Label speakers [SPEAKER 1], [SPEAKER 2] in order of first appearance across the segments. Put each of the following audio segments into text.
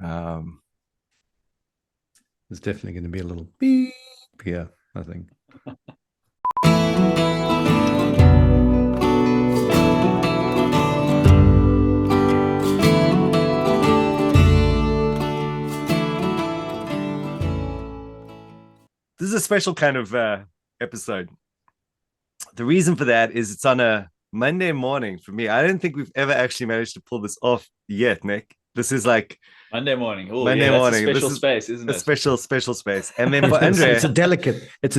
[SPEAKER 1] Um,
[SPEAKER 2] There's definitely going to be a little beep here, I think.
[SPEAKER 1] this is a special kind of episode. The reason for that is it's on a Monday morning for me. I don't think we've ever actually managed to pull this off yet, Nick. This is like
[SPEAKER 3] Monday morning. Oh,
[SPEAKER 1] Monday
[SPEAKER 3] yeah, that's
[SPEAKER 1] morning.
[SPEAKER 3] a special
[SPEAKER 1] This is
[SPEAKER 3] space, isn't
[SPEAKER 1] a
[SPEAKER 3] it?
[SPEAKER 1] special space. And then for
[SPEAKER 2] It's
[SPEAKER 1] Andre,
[SPEAKER 2] a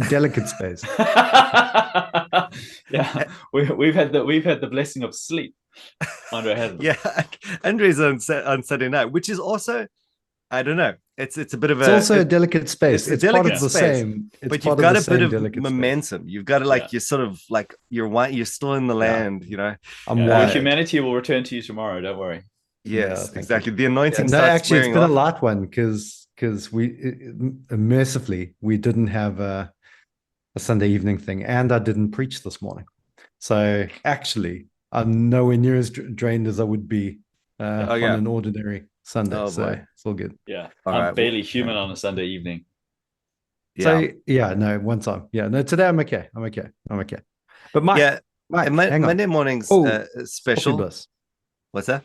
[SPEAKER 2] delicate space.
[SPEAKER 3] Yeah, we've had the blessing of sleep. Andre hasn't.
[SPEAKER 1] yeah, Andre's on Saturday night, which is also, I don't know. It's a bit of
[SPEAKER 2] It's also a delicate space.
[SPEAKER 1] it's a
[SPEAKER 2] It's part
[SPEAKER 1] delicate
[SPEAKER 2] of the
[SPEAKER 1] space,
[SPEAKER 2] same. It's
[SPEAKER 1] but
[SPEAKER 2] part
[SPEAKER 1] you've got
[SPEAKER 2] the
[SPEAKER 1] a bit
[SPEAKER 2] same
[SPEAKER 1] of
[SPEAKER 2] delicate space.
[SPEAKER 1] momentum. You've got to like
[SPEAKER 3] Yeah.
[SPEAKER 1] you're sort of like you're still in the land, you know.
[SPEAKER 2] I'm
[SPEAKER 3] Your
[SPEAKER 2] wired.
[SPEAKER 3] humanity will return to you tomorrow. Don't worry.
[SPEAKER 1] Yes,
[SPEAKER 2] thank
[SPEAKER 1] exactly.
[SPEAKER 2] you.
[SPEAKER 1] The anointing
[SPEAKER 2] No,
[SPEAKER 1] starts
[SPEAKER 2] actually, it's
[SPEAKER 1] wearing
[SPEAKER 2] been a
[SPEAKER 1] off.
[SPEAKER 2] light one because mercifully we didn't have a Sunday evening thing, and I didn't preach this morning. So actually, I'm nowhere near as drained as I would be on an ordinary Sunday.
[SPEAKER 1] Oh,
[SPEAKER 2] so
[SPEAKER 1] boy.
[SPEAKER 2] it's all good.
[SPEAKER 3] Yeah,
[SPEAKER 1] All
[SPEAKER 3] I'm
[SPEAKER 1] right,
[SPEAKER 3] barely human on a Sunday evening.
[SPEAKER 1] Yeah.
[SPEAKER 2] So yeah, no, one time. Yeah, no, today I'm okay. But Mike,
[SPEAKER 1] Yeah.
[SPEAKER 2] Mike,
[SPEAKER 1] And
[SPEAKER 2] hang on.
[SPEAKER 1] Monday morning's
[SPEAKER 2] Oh,
[SPEAKER 1] special.
[SPEAKER 2] Bliss.
[SPEAKER 1] What's that?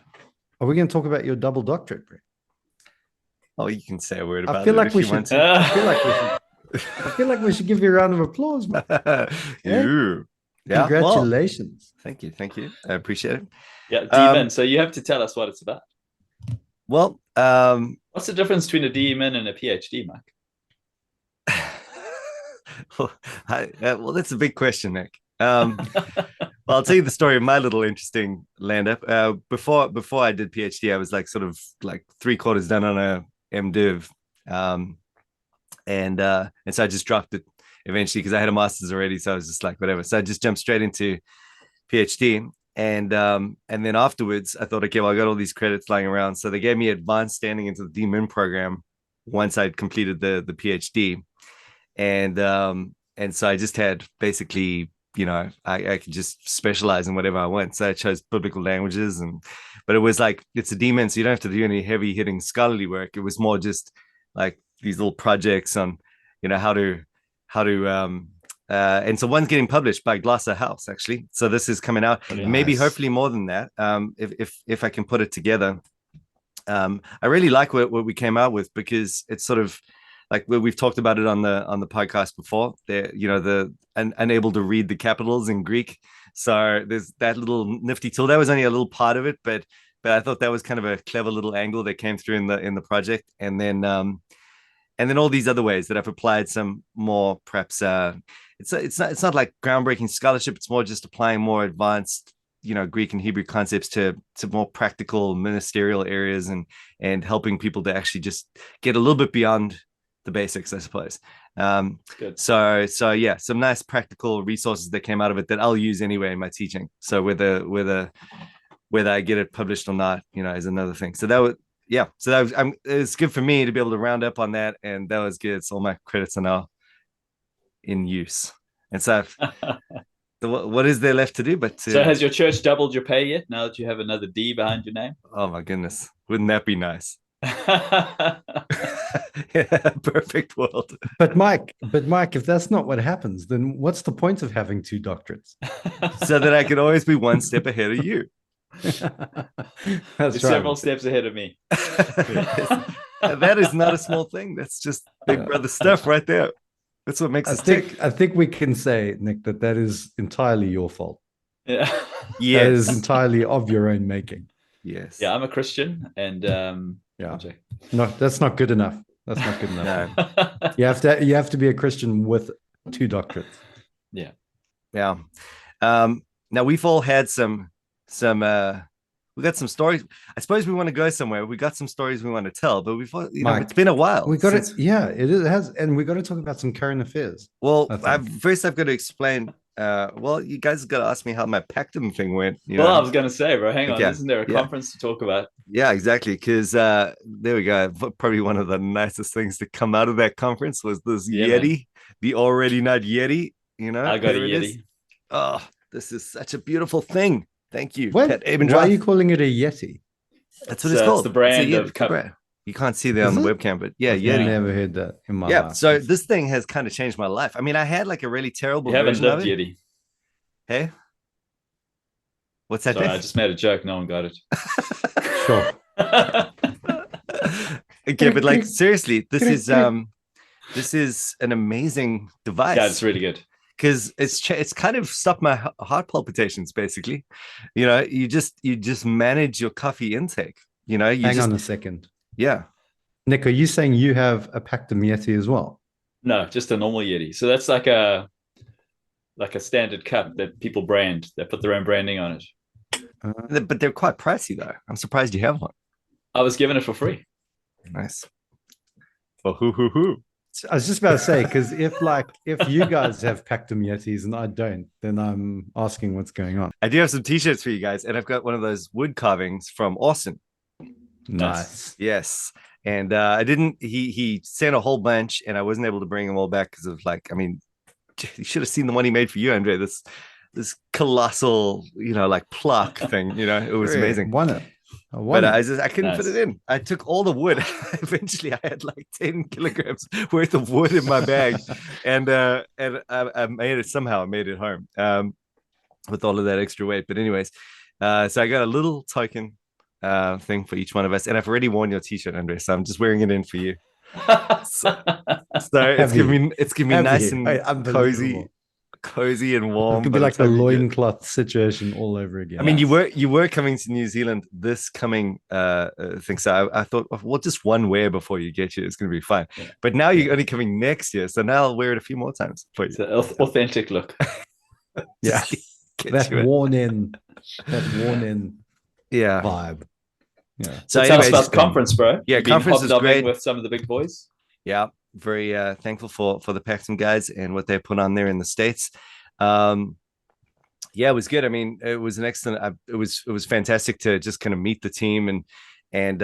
[SPEAKER 2] Are we going to talk about your double doctorate, bro?
[SPEAKER 1] Oh, you can say a word about
[SPEAKER 2] I feel
[SPEAKER 1] it
[SPEAKER 2] like
[SPEAKER 1] if
[SPEAKER 2] we
[SPEAKER 1] you want
[SPEAKER 2] should.
[SPEAKER 1] to.
[SPEAKER 2] I feel like we should give you a round of applause, man.
[SPEAKER 1] You. Yeah. Well,
[SPEAKER 2] Congratulations.
[SPEAKER 1] thank you. I appreciate it.
[SPEAKER 3] Yeah, demon. So you have to tell us what it's about.
[SPEAKER 1] Well,
[SPEAKER 3] What's the difference between a demon and a PhD, Mike?
[SPEAKER 1] well, that's a big question, Nick. Well, I'll tell you the story of my little interesting land up. Before I did PhD, I was like sort of like 3/4 done on a MDiv, and so I just dropped it eventually because I had a master's already. So I was just like whatever. So I just jumped straight into PhD, and then afterwards I thought, okay, well I got all these credits lying around, so they gave me advanced standing into the DMin program once I'd completed the PhD, and so I just had basically, you know, I could just specialize in whatever I want. So I chose biblical languages, but it was like it's a demon, so you don't have to do any heavy hitting scholarly work. It was more just like these little projects on, you know, how to and so one's getting published by Glasser House actually. So this is coming out, maybe hopefully more than that. If I can put it together. I really like what we came out with because it's sort of like we've talked about it on the podcast before. They're, you know, unable to read the capitals in Greek. So there's that little nifty tool. That was only a little part of it, but I thought that was kind of a clever little angle that came through in the project. And then all these other ways that I've applied some more perhaps it's not like groundbreaking scholarship. It's more just applying more advanced, you know, Greek and Hebrew concepts to more practical ministerial areas and helping people to actually just get a little bit beyond the basics, I suppose.
[SPEAKER 3] Good.
[SPEAKER 1] So yeah, some nice practical resources that came out of it that I'll use anyway in my teaching. So whether I get it published or not, you know, is another thing. So that was, yeah. So that was, it's good for me to be able to round up on that, and that was good. So all my credits are now in use, and so what is there left to do but
[SPEAKER 3] So has your church doubled your pay yet now that you have another D behind your name?
[SPEAKER 1] Oh my goodness, wouldn't that be nice? Yeah, perfect world.
[SPEAKER 2] But Mike, if that's not what happens, then what's the point of having 2 doctorates?
[SPEAKER 1] So that I could always be one step ahead of you.
[SPEAKER 2] That's right.
[SPEAKER 3] Several steps ahead of me.
[SPEAKER 1] That is not a small thing. That's just big brother stuff right there. That's what makes us tick.
[SPEAKER 2] I think we can say, Nick, that is entirely your fault.
[SPEAKER 3] Yeah.
[SPEAKER 1] Yes.
[SPEAKER 2] That is entirely of your own making.
[SPEAKER 1] Yes.
[SPEAKER 3] Yeah, I'm a Christian, and
[SPEAKER 2] yeah. No, that's not good enough. That's not good enough. No. You have to be a Christian with 2 doctorates.
[SPEAKER 3] Yeah.
[SPEAKER 1] Yeah. Now we've all had some we got some stories. I suppose we want to go somewhere. We got some stories we want to tell, but Mike, it's been a while.
[SPEAKER 2] We got it. Yeah, it has, and we got to talk about some current affairs.
[SPEAKER 1] Well, first I've got to explain. Well, you guys got to ask me how my Pactum thing went.
[SPEAKER 3] Well, I was going to say, bro, hang on. Isn't there a conference to talk about?
[SPEAKER 1] Yeah, exactly. Because there we go. Probably one of the nicest things to come out of that conference was this Yeti, man. The already not Yeti. You know,
[SPEAKER 3] I got a Yeti.
[SPEAKER 1] Oh, this is such a beautiful thing. Thank you.
[SPEAKER 2] Why are you calling it a Yeti?
[SPEAKER 1] That's what it's called.
[SPEAKER 3] It's the brand of cup.
[SPEAKER 1] You can't see there on the webcam, but yeah,
[SPEAKER 2] I've
[SPEAKER 1] Yeti.
[SPEAKER 2] never heard that in my life.
[SPEAKER 1] So this thing has kind of changed my life. I mean, I had like a really terrible
[SPEAKER 3] You haven't
[SPEAKER 1] version of
[SPEAKER 3] lived
[SPEAKER 1] it.
[SPEAKER 3] Yeti.
[SPEAKER 1] Hey, what's that?
[SPEAKER 3] Sorry, I just made a joke. No one got it.
[SPEAKER 2] Sure.
[SPEAKER 1] Okay, but like seriously, this is an amazing device.
[SPEAKER 3] Yeah, it's really good.
[SPEAKER 1] Because it's kind of stopped my heart palpitations. Basically, you just manage your coffee intake.
[SPEAKER 2] Hang on a second.
[SPEAKER 1] Yeah,
[SPEAKER 2] Nick, are you saying you have a Pactum Yeti as well?
[SPEAKER 3] No, just a normal Yeti. So that's like a standard cup that people brand. They put their own branding on it.
[SPEAKER 1] But they're quite pricey though. I'm surprised you have one.
[SPEAKER 3] I was given it for free.
[SPEAKER 1] Nice. For who?
[SPEAKER 2] I was just about to say, because if you guys have Pactum Yetis and I don't, then I'm asking what's going on.
[SPEAKER 1] I do have some t-shirts for you guys, and I've got one of those wood carvings from Austin.
[SPEAKER 2] Nice.
[SPEAKER 1] Yes. And I didn't, he sent a whole bunch and I wasn't able to bring them all back because of you should have seen the one he made for you, Andre. This colossal, pluck thing, it was amazing. But I couldn't fit it in. I took all the wood. Eventually I had like 10 kilograms worth of wood in my bag. and I made it somehow. I made it home with all of that extra weight. But anyways, so I got a little token thing for each one of us, and I've already worn your t-shirt, Andre, so I'm just wearing it in for you. So it's giving me nice and cozy and warm.
[SPEAKER 2] It could be like the loincloth situation all over again.
[SPEAKER 1] I mean, you were coming to New Zealand this coming thing, so I thought, well, just one wear before you get here is going to be fine. Yeah. But now you're only coming next year, so now I'll wear it a few more times for you.
[SPEAKER 3] It's an authentic look.
[SPEAKER 2] Yeah, that worn in vibe.
[SPEAKER 3] Yeah. So tell us about the conference, bro.
[SPEAKER 1] Yeah, conference is great
[SPEAKER 3] with some of the big boys.
[SPEAKER 1] Yeah, very thankful for the Pactum guys and what they put on there in the States. Yeah, it was good. I mean, it was an excellent. It was fantastic to just kind of meet the team and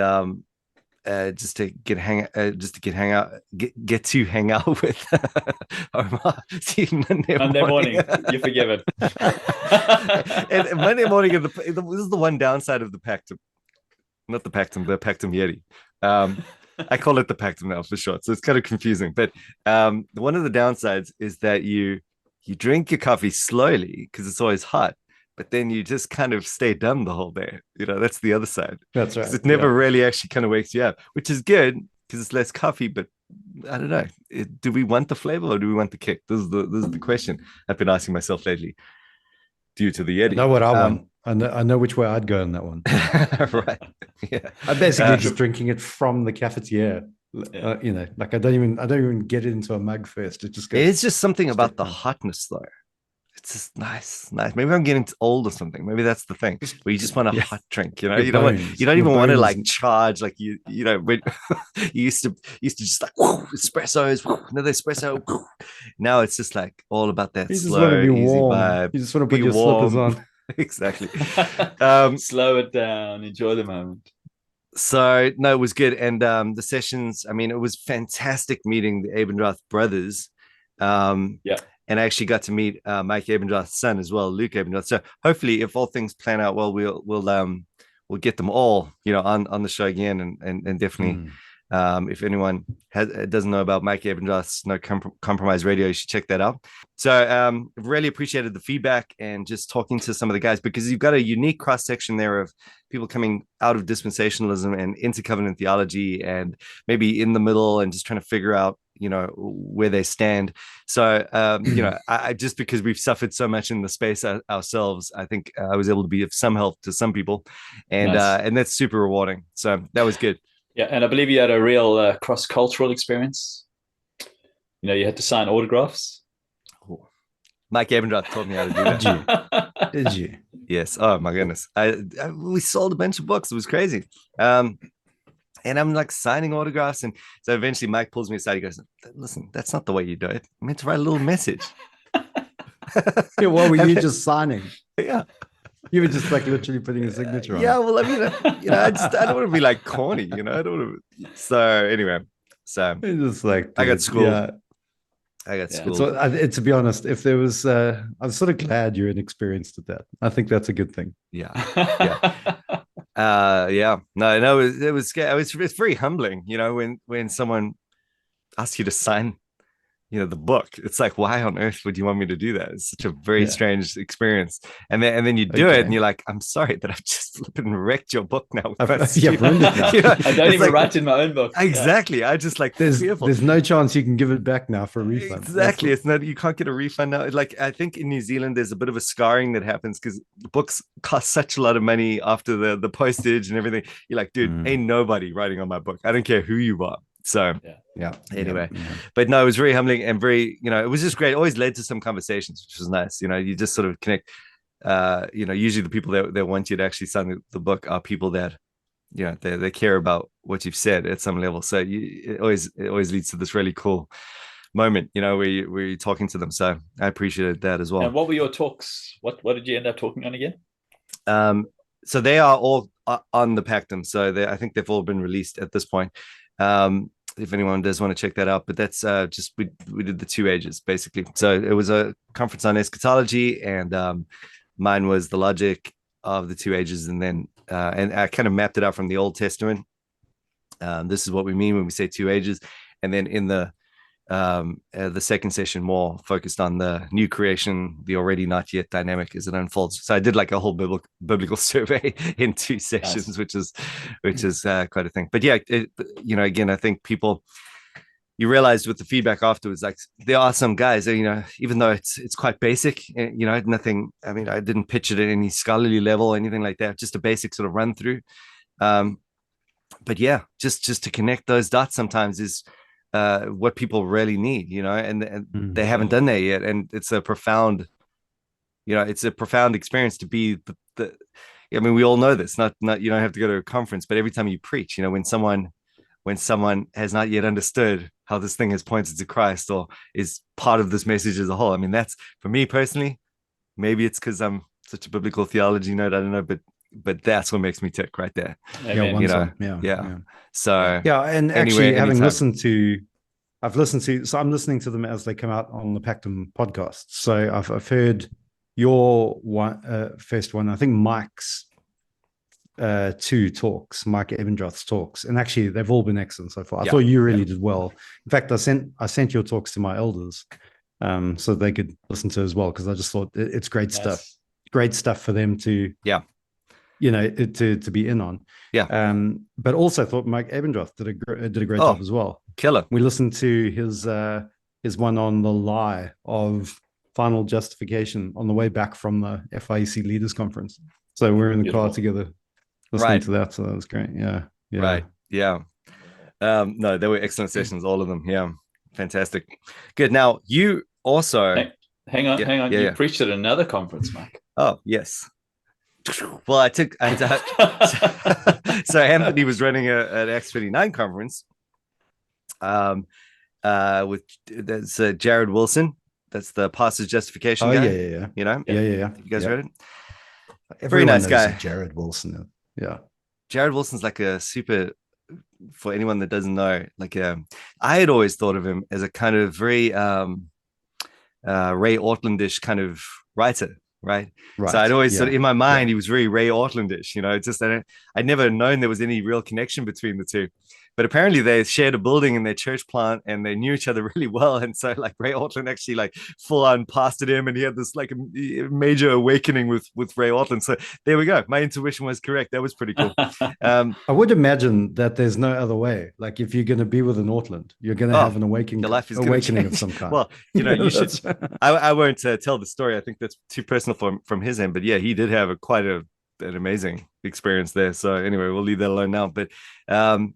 [SPEAKER 1] just to get hang out with Omar.
[SPEAKER 3] Monday morning, you're forgiven.
[SPEAKER 1] And Monday morning, this is the one downside of the Pactum. Not the Pactum, the Pactum Yeti. I call it the Pactum now for short, so it's kind of confusing. But one of the downsides is that you drink your coffee slowly because it's always hot, but then you just kind of stay dumb the whole day. That's the other side.
[SPEAKER 2] That's right.
[SPEAKER 1] It never really actually kind of wakes you up, which is good because it's less coffee. But I don't know. Do we want the flavor or do we want the kick? This is the question I've been asking myself lately. Due to the Yeti.
[SPEAKER 2] I know what I want. I know which way I'd go on that one.
[SPEAKER 1] Right. Yeah.
[SPEAKER 2] I'm basically just drinking it from the cafetiere. Like I don't even get it into a mug first. It just goes.
[SPEAKER 1] It's just something about the hotness, though. It's just nice. Maybe I'm getting old or something. Maybe that's the thing. Where you just want a hot drink. You don't even want to like charge like you when you used to just like espressos, another espresso. Now it's just like all about that slow, easy vibe.
[SPEAKER 2] You just want to put your slippers on.
[SPEAKER 1] Exactly.
[SPEAKER 3] Slow it down. Enjoy the moment.
[SPEAKER 1] So no, it was good, and the sessions. I mean, it was fantastic meeting the Abendroth brothers. And I actually got to meet Mike Abendroth's son as well, Luke Abendroth. So hopefully, if all things plan out well, we'll get them all, on the show again, and definitely. If anyone doesn't know about Mike Abendroth's No Compromise Radio, you should check that out. So really appreciated the feedback and just talking to some of the guys, because you've got a unique cross section there of people coming out of dispensationalism and into covenant theology, and maybe in the middle and just trying to figure out where they stand. So I just because we've suffered so much in the space ourselves, I think I was able to be of some help to some people, and nice. And that's super rewarding. So that was good.
[SPEAKER 3] Yeah, and I believe you had a real cross-cultural experience. You had to sign autographs.
[SPEAKER 1] Ooh. Mike Abendroth taught me how to do that.
[SPEAKER 2] Did you?
[SPEAKER 1] Yes. Oh my goodness. We sold a bunch of books. It was crazy. And I'm like signing autographs, and so eventually Mike pulls me aside. He goes, "Listen, that's not the way you do it. I meant to write a little message."
[SPEAKER 2] Yeah, what were you just signing?
[SPEAKER 1] Yeah.
[SPEAKER 2] You were just like literally putting a signature on.
[SPEAKER 1] Yeah, well, I mean, I don't want to be like corny, I don't want to. So anyway, it's just like I got schooled. Yeah. I got schooled.
[SPEAKER 2] So, to be honest, if there was, I'm sort of glad you're inexperienced at that. I think that's a good thing.
[SPEAKER 1] Yeah. Yeah, no, it was scary. It's very humbling, when someone asks you to sign, the book. It's like, why on earth would you want me to do that? It's such a very strange experience. And then you do it, and you're like, I'm sorry that I've just flipping wrecked your book now.
[SPEAKER 2] You've ruined it now.
[SPEAKER 3] I don't even write in my own book.
[SPEAKER 1] Exactly. Yeah. I just like
[SPEAKER 2] there's no chance you can give it back now for a refund.
[SPEAKER 1] Exactly. It's not, you can't get a refund now. Like, I think in New Zealand there's a bit of a scarring that happens because books cost such a lot of money after the postage and everything. You're like, dude, ain't nobody writing on my book. I don't care who you are. So anyway, but no, it was very humbling and very, it was just great. It always led to some conversations, which was nice. You just sort of connect. Usually the people that want you to actually sign the book are people that, they care about what you've said at some level. So it always leads to this really cool moment, where you're talking to them. So I appreciated that as well.
[SPEAKER 3] And what were your talks? What did you end up talking on again?
[SPEAKER 1] So they are all on the Pactum. So I think they've all been released at this point. If anyone does want to check that out, but that's just we did the 2 ages basically. So it was a conference on eschatology, and mine was the logic of the 2 ages, and then and I kind of mapped it out from the Old Testament. This is what we mean when we say 2 ages, and then in the second session more focused on the new creation, the already not yet dynamic as it unfolds. So I did like a whole biblical survey in 2 sessions. Nice. which is quite a thing. But yeah, again, I think you realized with the feedback afterwards, like there are some guys that, even though it's quite basic, nothing, I mean, I didn't pitch it at any scholarly level or anything like that, just a basic sort of run through. But yeah, just to connect those dots sometimes is what people really need, and they haven't done that yet. And it's a profound experience to be the I mean, we all know this, not you don't have to go to a conference, but every time you preach, when someone has not yet understood how this thing has pointed to Christ or is part of this message as a whole. I mean, that's, for me personally, maybe it's because I'm such a biblical theology nerd, I don't know, but that's what makes me tick right there. So
[SPEAKER 2] and actually having listened to, I'm listening to them as they come out on the Pactum podcast. So I've heard your first one, I think Mike's 2 talks, Mike Ebendroth's talks, and actually they've all been excellent so far. I thought you really did well. In fact, I sent your talks to my elders so they could listen to as well, because I just thought it's great stuff for them to to be in on. But also thought Mike Ebendroth did a great job as well.
[SPEAKER 1] Killer.
[SPEAKER 2] We listened to his one on the lie of final justification on the way back from the FIEC Leaders Conference. So we're in the car together listening to that. So that was great. Yeah.
[SPEAKER 1] Right. Yeah. No, they were excellent sessions, all of them. Yeah. Fantastic. Good. Now you also
[SPEAKER 3] hang on. You preached at another conference, Mike.
[SPEAKER 1] Oh, yes. Well, I took so Anthony was running an X29 conference with that's Jared Wilson. That's the Pastor's Justification guy.
[SPEAKER 2] Yeah.
[SPEAKER 1] You guys read it?
[SPEAKER 2] Very nice guy. Jared Wilson. Yeah.
[SPEAKER 1] Jared Wilson's like a super, for anyone that doesn't know, like I had always thought of him as a kind of very Ray Ortlandish kind of writer. Right. So I'd always sort of, in my mind, he was very Ray Ortlandish, just I'd never known there was any real connection between the two. But apparently they shared a building in their church plant and they knew each other really well. And so like Ray Ortland actually like full on pastored him, and he had this like a major awakening with Ray Ortland. So there we go. My intuition was correct. That was pretty cool.
[SPEAKER 2] I would imagine that there's no other way. Like if you're going to be with an Ortland, you're going to have an awakening of some kind.
[SPEAKER 1] Well, you should, I won't tell the story. I think that's too personal from his end, but yeah, he did have quite an amazing experience there. So anyway, we'll leave that alone now. But so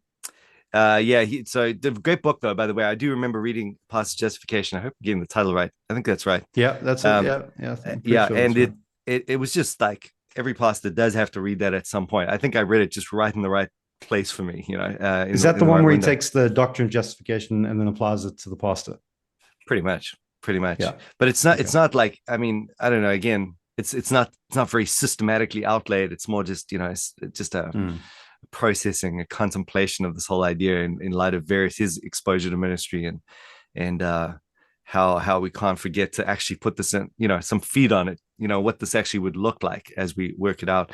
[SPEAKER 1] the great book though, by the way. I do remember reading Pastor's Justification. I hope I'm getting the title right. I think that's right.
[SPEAKER 2] Yeah, that's it.
[SPEAKER 1] And it was just like every pastor does have to read that at some point. I think I read it just right in the right place for me.
[SPEAKER 2] Is that the one where he takes the doctrine of justification and then applies it to the pastor? Pretty much.
[SPEAKER 1] Yeah. But it's not like, I mean, I don't know. Again, it's not very systematically outlaid. It's more just it's just a processing, a contemplation of this whole idea in light of his exposure to ministry and how we can't forget to actually put this in, some feet on it, what this actually would look like as we work it out.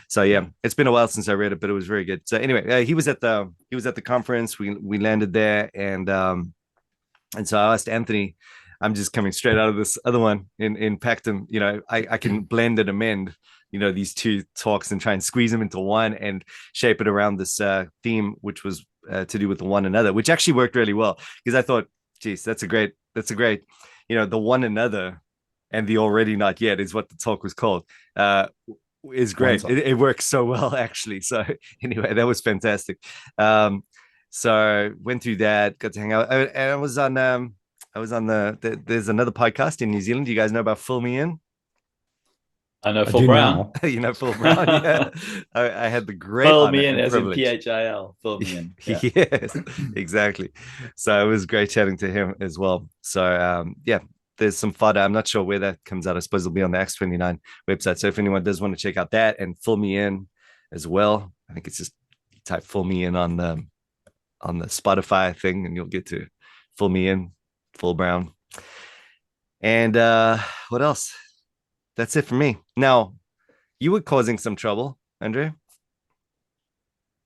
[SPEAKER 1] So yeah, it's been a while since I read it, but it was very good. So anyway, he was at the conference. We landed there, and so I asked Anthony, I'm just coming straight out of this other one in Pactum, I can blend and amend, these two talks and try and squeeze them into one and shape it around this theme, which was to do with the one another, which actually worked really well, because I thought, geez, that's a great, the one another and the already not yet is what the talk was called. Is great. It works so well, actually. So anyway, that was fantastic. So went through that, got to hang out, and I was on there's another podcast in New Zealand. Do you guys know about Fill Me In?
[SPEAKER 3] I know Phil Brown.
[SPEAKER 1] You know Phil Brown. Yeah. I had the great
[SPEAKER 3] Fill me in, as in PHIL. Fill me in.
[SPEAKER 1] Yeah. Yes, exactly. So it was great chatting to him as well. So yeah, there's some fodder. I'm not sure where that comes out. I suppose it'll be on the X29 website. So if anyone does want to check out that and Fill Me In as well, I think it's just type Fill Me In on the Spotify thing, and you'll get to Fill Me In, Phil Brown. And what else? That's it for me. Now, you were causing some trouble, Andre.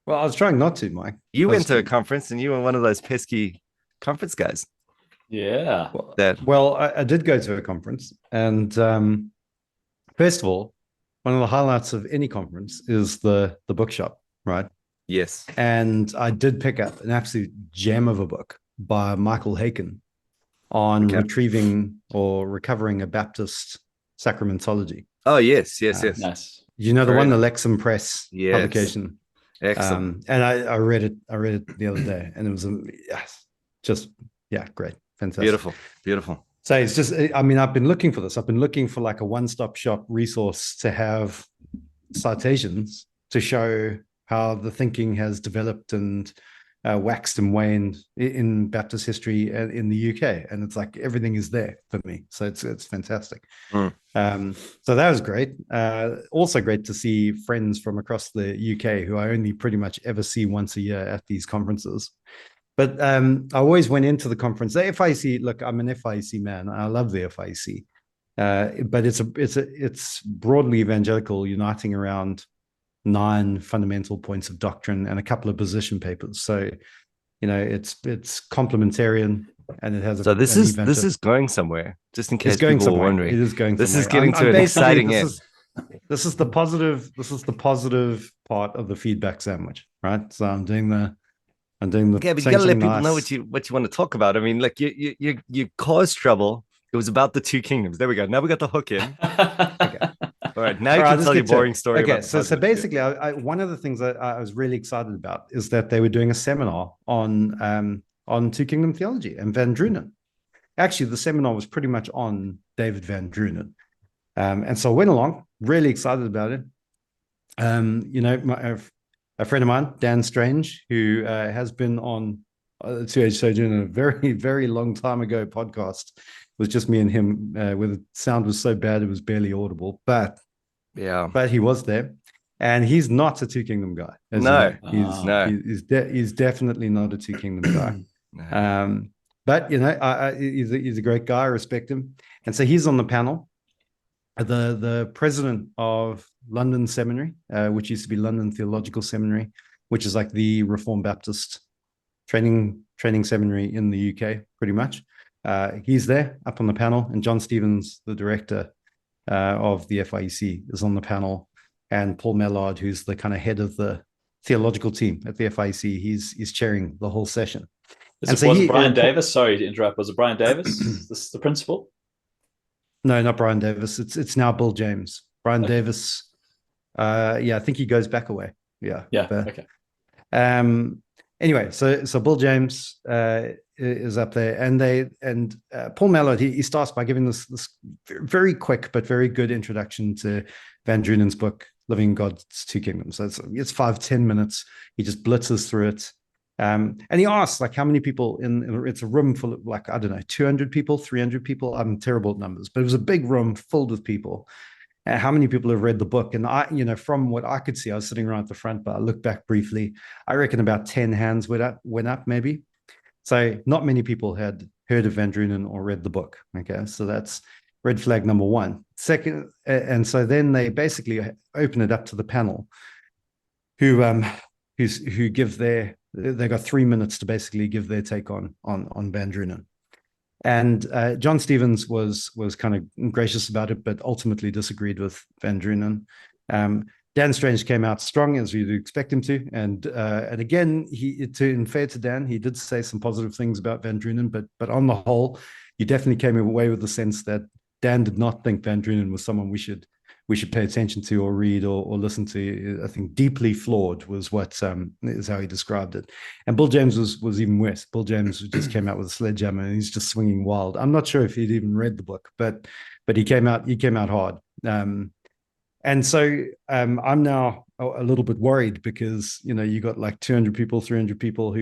[SPEAKER 2] Well, I was trying not to, Mike.
[SPEAKER 1] You went to a conference, and you were one of those pesky conference guys.
[SPEAKER 3] Yeah.
[SPEAKER 2] Well, I did go to a conference, and first of all, one of the highlights of any conference is the bookshop, right?
[SPEAKER 1] Yes.
[SPEAKER 2] And I did pick up an absolute gem of a book by Michael Haken on retrieving or recovering a Baptist sacramentology.
[SPEAKER 1] Oh, yes.
[SPEAKER 3] Nice.
[SPEAKER 2] You know, the one, the Lexham Press publication.
[SPEAKER 1] Excellent.
[SPEAKER 2] And I read it the other day, and it was great. Fantastic.
[SPEAKER 1] Beautiful.
[SPEAKER 2] So it's just, I mean, I've been looking for this. I've been looking for like a one-stop shop resource to have citations to show how the thinking has developed and waxed and waned in Baptist history in the UK. And it's like everything is there for me. So it's fantastic. So that was great. Also great to see friends from across the UK who I only pretty much ever see once a year at these conferences. But I always went into the conference. The FIC, look, I'm an FIC man. I love the FIC. But it's broadly evangelical, uniting around 9 fundamental points of doctrine and a couple of position papers. So, it's complementarian, and it has.
[SPEAKER 1] So this is going somewhere. Just in case people are wondering,
[SPEAKER 2] it is going.
[SPEAKER 1] This
[SPEAKER 2] somewhere.
[SPEAKER 1] is getting to an exciting end.
[SPEAKER 2] This is the positive. This is the positive part of the feedback sandwich, right? So I'm doing the.
[SPEAKER 1] Yeah, but you gotta let people know what you want to talk about. I mean, like you caused trouble. It was about the 2 kingdoms. There we go. Now we got the hook in. Okay. All right. Now you can tell your boring story.
[SPEAKER 2] Okay. So basically, one of the things that I was really excited about is that they were doing a seminar on 2 Kingdom theology and Van Drunen. Actually, the seminar was pretty much on David Van Drunen. And so I went along, really excited about it. A friend of mine, Dan Strange, who has been on 2H Sojourn a very, very long time ago podcast. It was just me and him, where the sound was so bad it was barely audible. But he was there, and he's not a 2 Kingdom guy.
[SPEAKER 1] No,
[SPEAKER 2] he's definitely not a 2 Kingdom guy. No. But he's a great guy. I respect him, and so he's on the panel. The president of London Seminary, which used to be London Theological Seminary, which is like the Reformed Baptist training seminary in the UK, pretty much. He's there up on the panel, and John Stevens, the director of the FIEC, is on the panel, and Paul Mallard, who's the kind of head of the theological team at the FIEC, he's chairing the whole session.
[SPEAKER 3] Was it Brian Davis? Sorry to interrupt. Was it Brian Davis? This is the principal? No,
[SPEAKER 2] not Brian Davis. It's now Bill James. Brian Davis. I think he goes back away. Yeah.
[SPEAKER 3] Okay.
[SPEAKER 2] Anyway, so Bill James is up there, and Paul Mallard, he starts by giving this very quick but very good introduction to Van Drunen's book, Living God's 2 Kingdoms. So it's 5-10 minutes. He just blitzes through it. And he asks, like, how many people it's a room full of, like, I don't know, 200 people, 300 people. I'm terrible at numbers, but it was a big room filled with people. How many people have read the book? And from what I could see, I was sitting right at the front, but I looked back briefly. I reckon about 10 hands went up maybe. So not many people had heard of Van Drunen or read the book. Okay, so that's red flag number one. Second, and so then they basically open it up to the panel, who give they got 3 minutes to basically give their take on Van Drunen. And John Stevens was kind of gracious about it, but ultimately disagreed with Van Drunen. Dan Strange came out strong, as you'd expect him to, and again, in fair to Dan, he did say some positive things about Van Drunen, but on the whole, you definitely came away with the sense that Dan did not think Van Drunen was someone we should pay attention to or read or listen to. I think deeply flawed was what is how he described it. And Bill James was even worse. Bill James just came out with a sledgehammer and he's just swinging wild. I'm not sure if he'd even read the book, but he came out hard. And so I'm now a little bit worried because, you got like 200 people, 300 people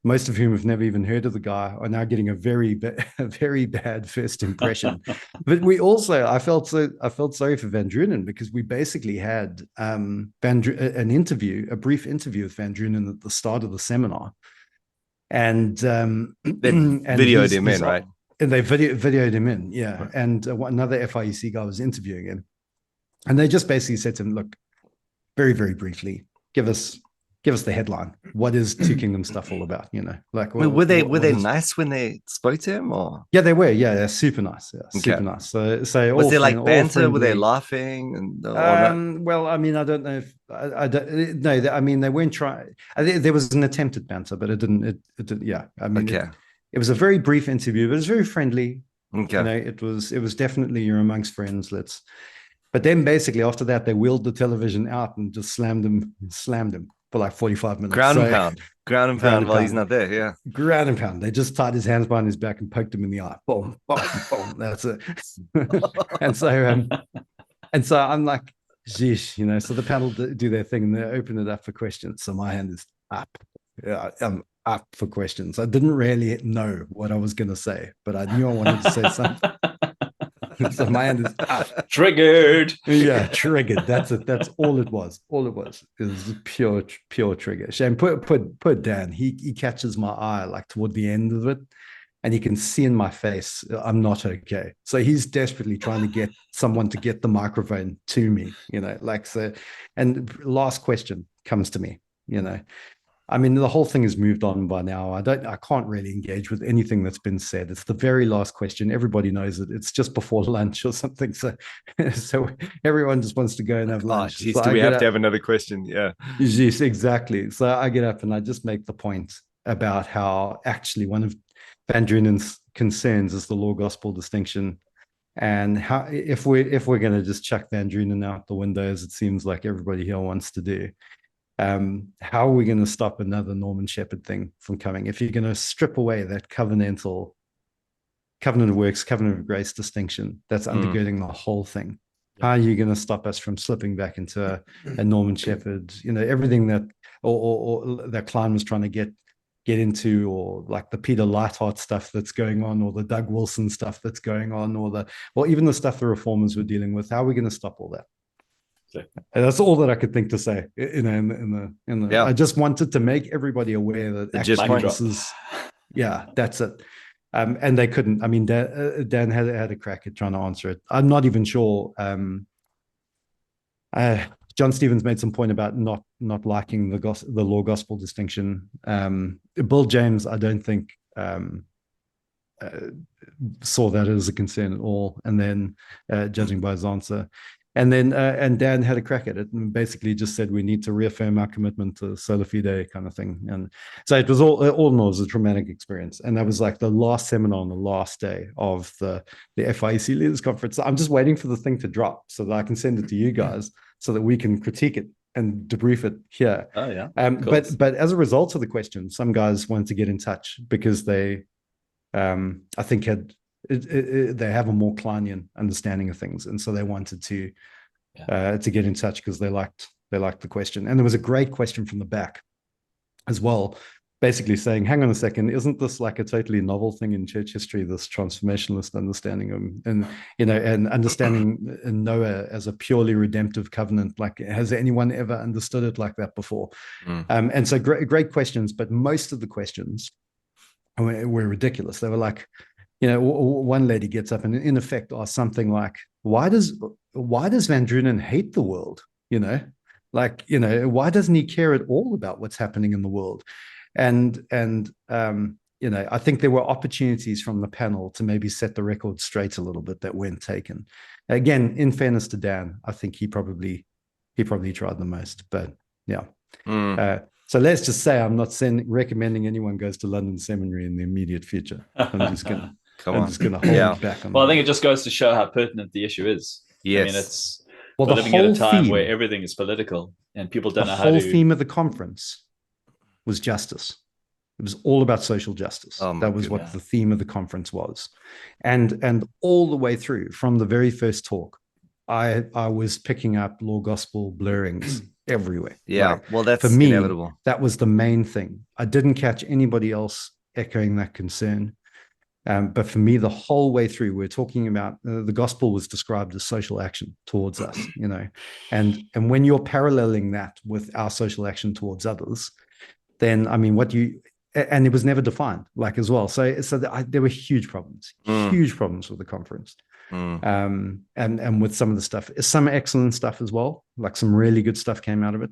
[SPEAKER 2] most of whom have never even heard of the guy, are now getting a very bad first impression. But I felt sorry for Van Drunen because we basically had a brief interview with Van Drunen at the start of the seminar. And
[SPEAKER 1] they videoed him in, right?
[SPEAKER 2] And they videoed him in, yeah. Right. And another FIEC guy was interviewing him. And they just basically said to him, look, very, very briefly, give us the headline. What is Two Kingdoms stuff all about? Like
[SPEAKER 1] were they nice when they spoke to him, or?
[SPEAKER 2] Yeah, they were. Yeah, they're super nice. Yeah, okay. Super nice. So
[SPEAKER 1] was there like banter? Were they laughing? And
[SPEAKER 2] well, I mean, I don't know if I don't. No, I mean, they weren't trying. There was an attempt at banter, but it didn't. It didn't. Yeah, I mean, it was a very brief interview, but it was very friendly.
[SPEAKER 1] Okay,
[SPEAKER 2] it was definitely you're amongst friends. But then basically after that, they wheeled the television out and just slammed him for like 45 minutes.
[SPEAKER 1] Ground and pound while he's not there. Yeah.
[SPEAKER 2] Ground and pound. They just tied his hands behind his back and poked him in the eye. Boom, boom, boom. That's it. and so I'm like, geez, so the panel do their thing and they open it up for questions. So my hand is up. Yeah, I'm up for questions. I didn't really know what I was going to say, but I knew I wanted to say something. So my hand is up.
[SPEAKER 3] Triggered.
[SPEAKER 2] Yeah, triggered. That's it. That's all it was. All it was is pure trigger. Shame. Put Dan. He catches my eye like toward the end of it, and you can see in my face I'm not okay. So he's desperately trying to get someone to get the microphone to me. Like so. And last question comes to me. I mean, the whole thing has moved on by now. I can't really engage with anything that's been said. It's the very last question. Everybody knows it. It's just before lunch or something. So everyone just wants to go and have lunch.
[SPEAKER 1] Geez, do we have to have another question? Yeah.
[SPEAKER 2] Yes, exactly. So I get up and I just make the point about how actually one of Van Drunen's concerns is the law gospel distinction. And how if we're going to just chuck Van Drunen out the window, as it seems like everybody here wants to do, how are we going to stop another Norman Shepherd thing from coming? If you're going to strip away that covenant of works, covenant of grace distinction that's undergirding the whole thing, how are you going to stop us from slipping back into a Norman Shepherd? Everything that or that Klein was trying to get into, or like the Peter Lightheart stuff that's going on, or the Doug Wilson stuff that's going on, or even the stuff the reformers were dealing with. How are we going to stop all that? And that's all that I could think to say. Yeah. I just wanted to make everybody aware that actually this is, that's it. And they couldn't. I mean, Dan had a crack at trying to answer it. I'm not even sure. John Stevens made some point about not liking the law gospel distinction. Bill James, I don't think saw that as a concern at all. And then, judging by his answer. And then and Dan had a crack at it and basically just said we need to reaffirm our commitment to sola fide kind of thing. And so it was all in all, it was a traumatic experience. And that was like the last seminar on the last day of the FIEC Leaders Conference. I'm just waiting for the thing to drop so that I can send it to you guys so that we can critique it and debrief it here.
[SPEAKER 3] Oh yeah.
[SPEAKER 2] But as a result of the question, some guys wanted to get in touch because they I think they have a more Kleinian understanding of things, and so they wanted to get in touch because they liked the question. And there was a great question from the back as well, basically saying, "Hang on a second, isn't this like a totally novel thing in church history? This transformationalist understanding of, and understanding Noah as a purely redemptive covenant. Like, has anyone ever understood it like that before?" And so great questions, but most of the questions were ridiculous. They were like, one lady gets up and in effect asks something like, why does Van Drunen hate the world? Why doesn't he care at all about what's happening in the world? And I think there were opportunities from the panel to maybe set the record straight a little bit that weren't taken. Again, in fairness to Dan, I think he probably tried the most, but yeah. So let's just say I'm not recommending anyone goes to London Seminary in the immediate future. I'm just gonna hold back on
[SPEAKER 3] Well,
[SPEAKER 2] that.
[SPEAKER 3] I think it just goes to show how pertinent the issue is.
[SPEAKER 1] Yes.
[SPEAKER 3] We're living at a time where everything is political and people don't know how to.
[SPEAKER 2] The whole theme of the conference was justice. It was all about social justice. That was what the theme of the conference was. And all the way through, from the very first talk, I was picking up law gospel blurrings everywhere.
[SPEAKER 1] Yeah, well, that's
[SPEAKER 2] for me,
[SPEAKER 1] inevitable.
[SPEAKER 2] That was the main thing. I didn't catch anybody else echoing that concern. But for me, the whole way through, we're talking about the gospel was described as social action towards us, and when you're paralleling that with our social action towards others, then and it was never defined as well. So there were huge problems with the conference. And with some of the stuff, some excellent stuff as well, like some really good stuff came out of it,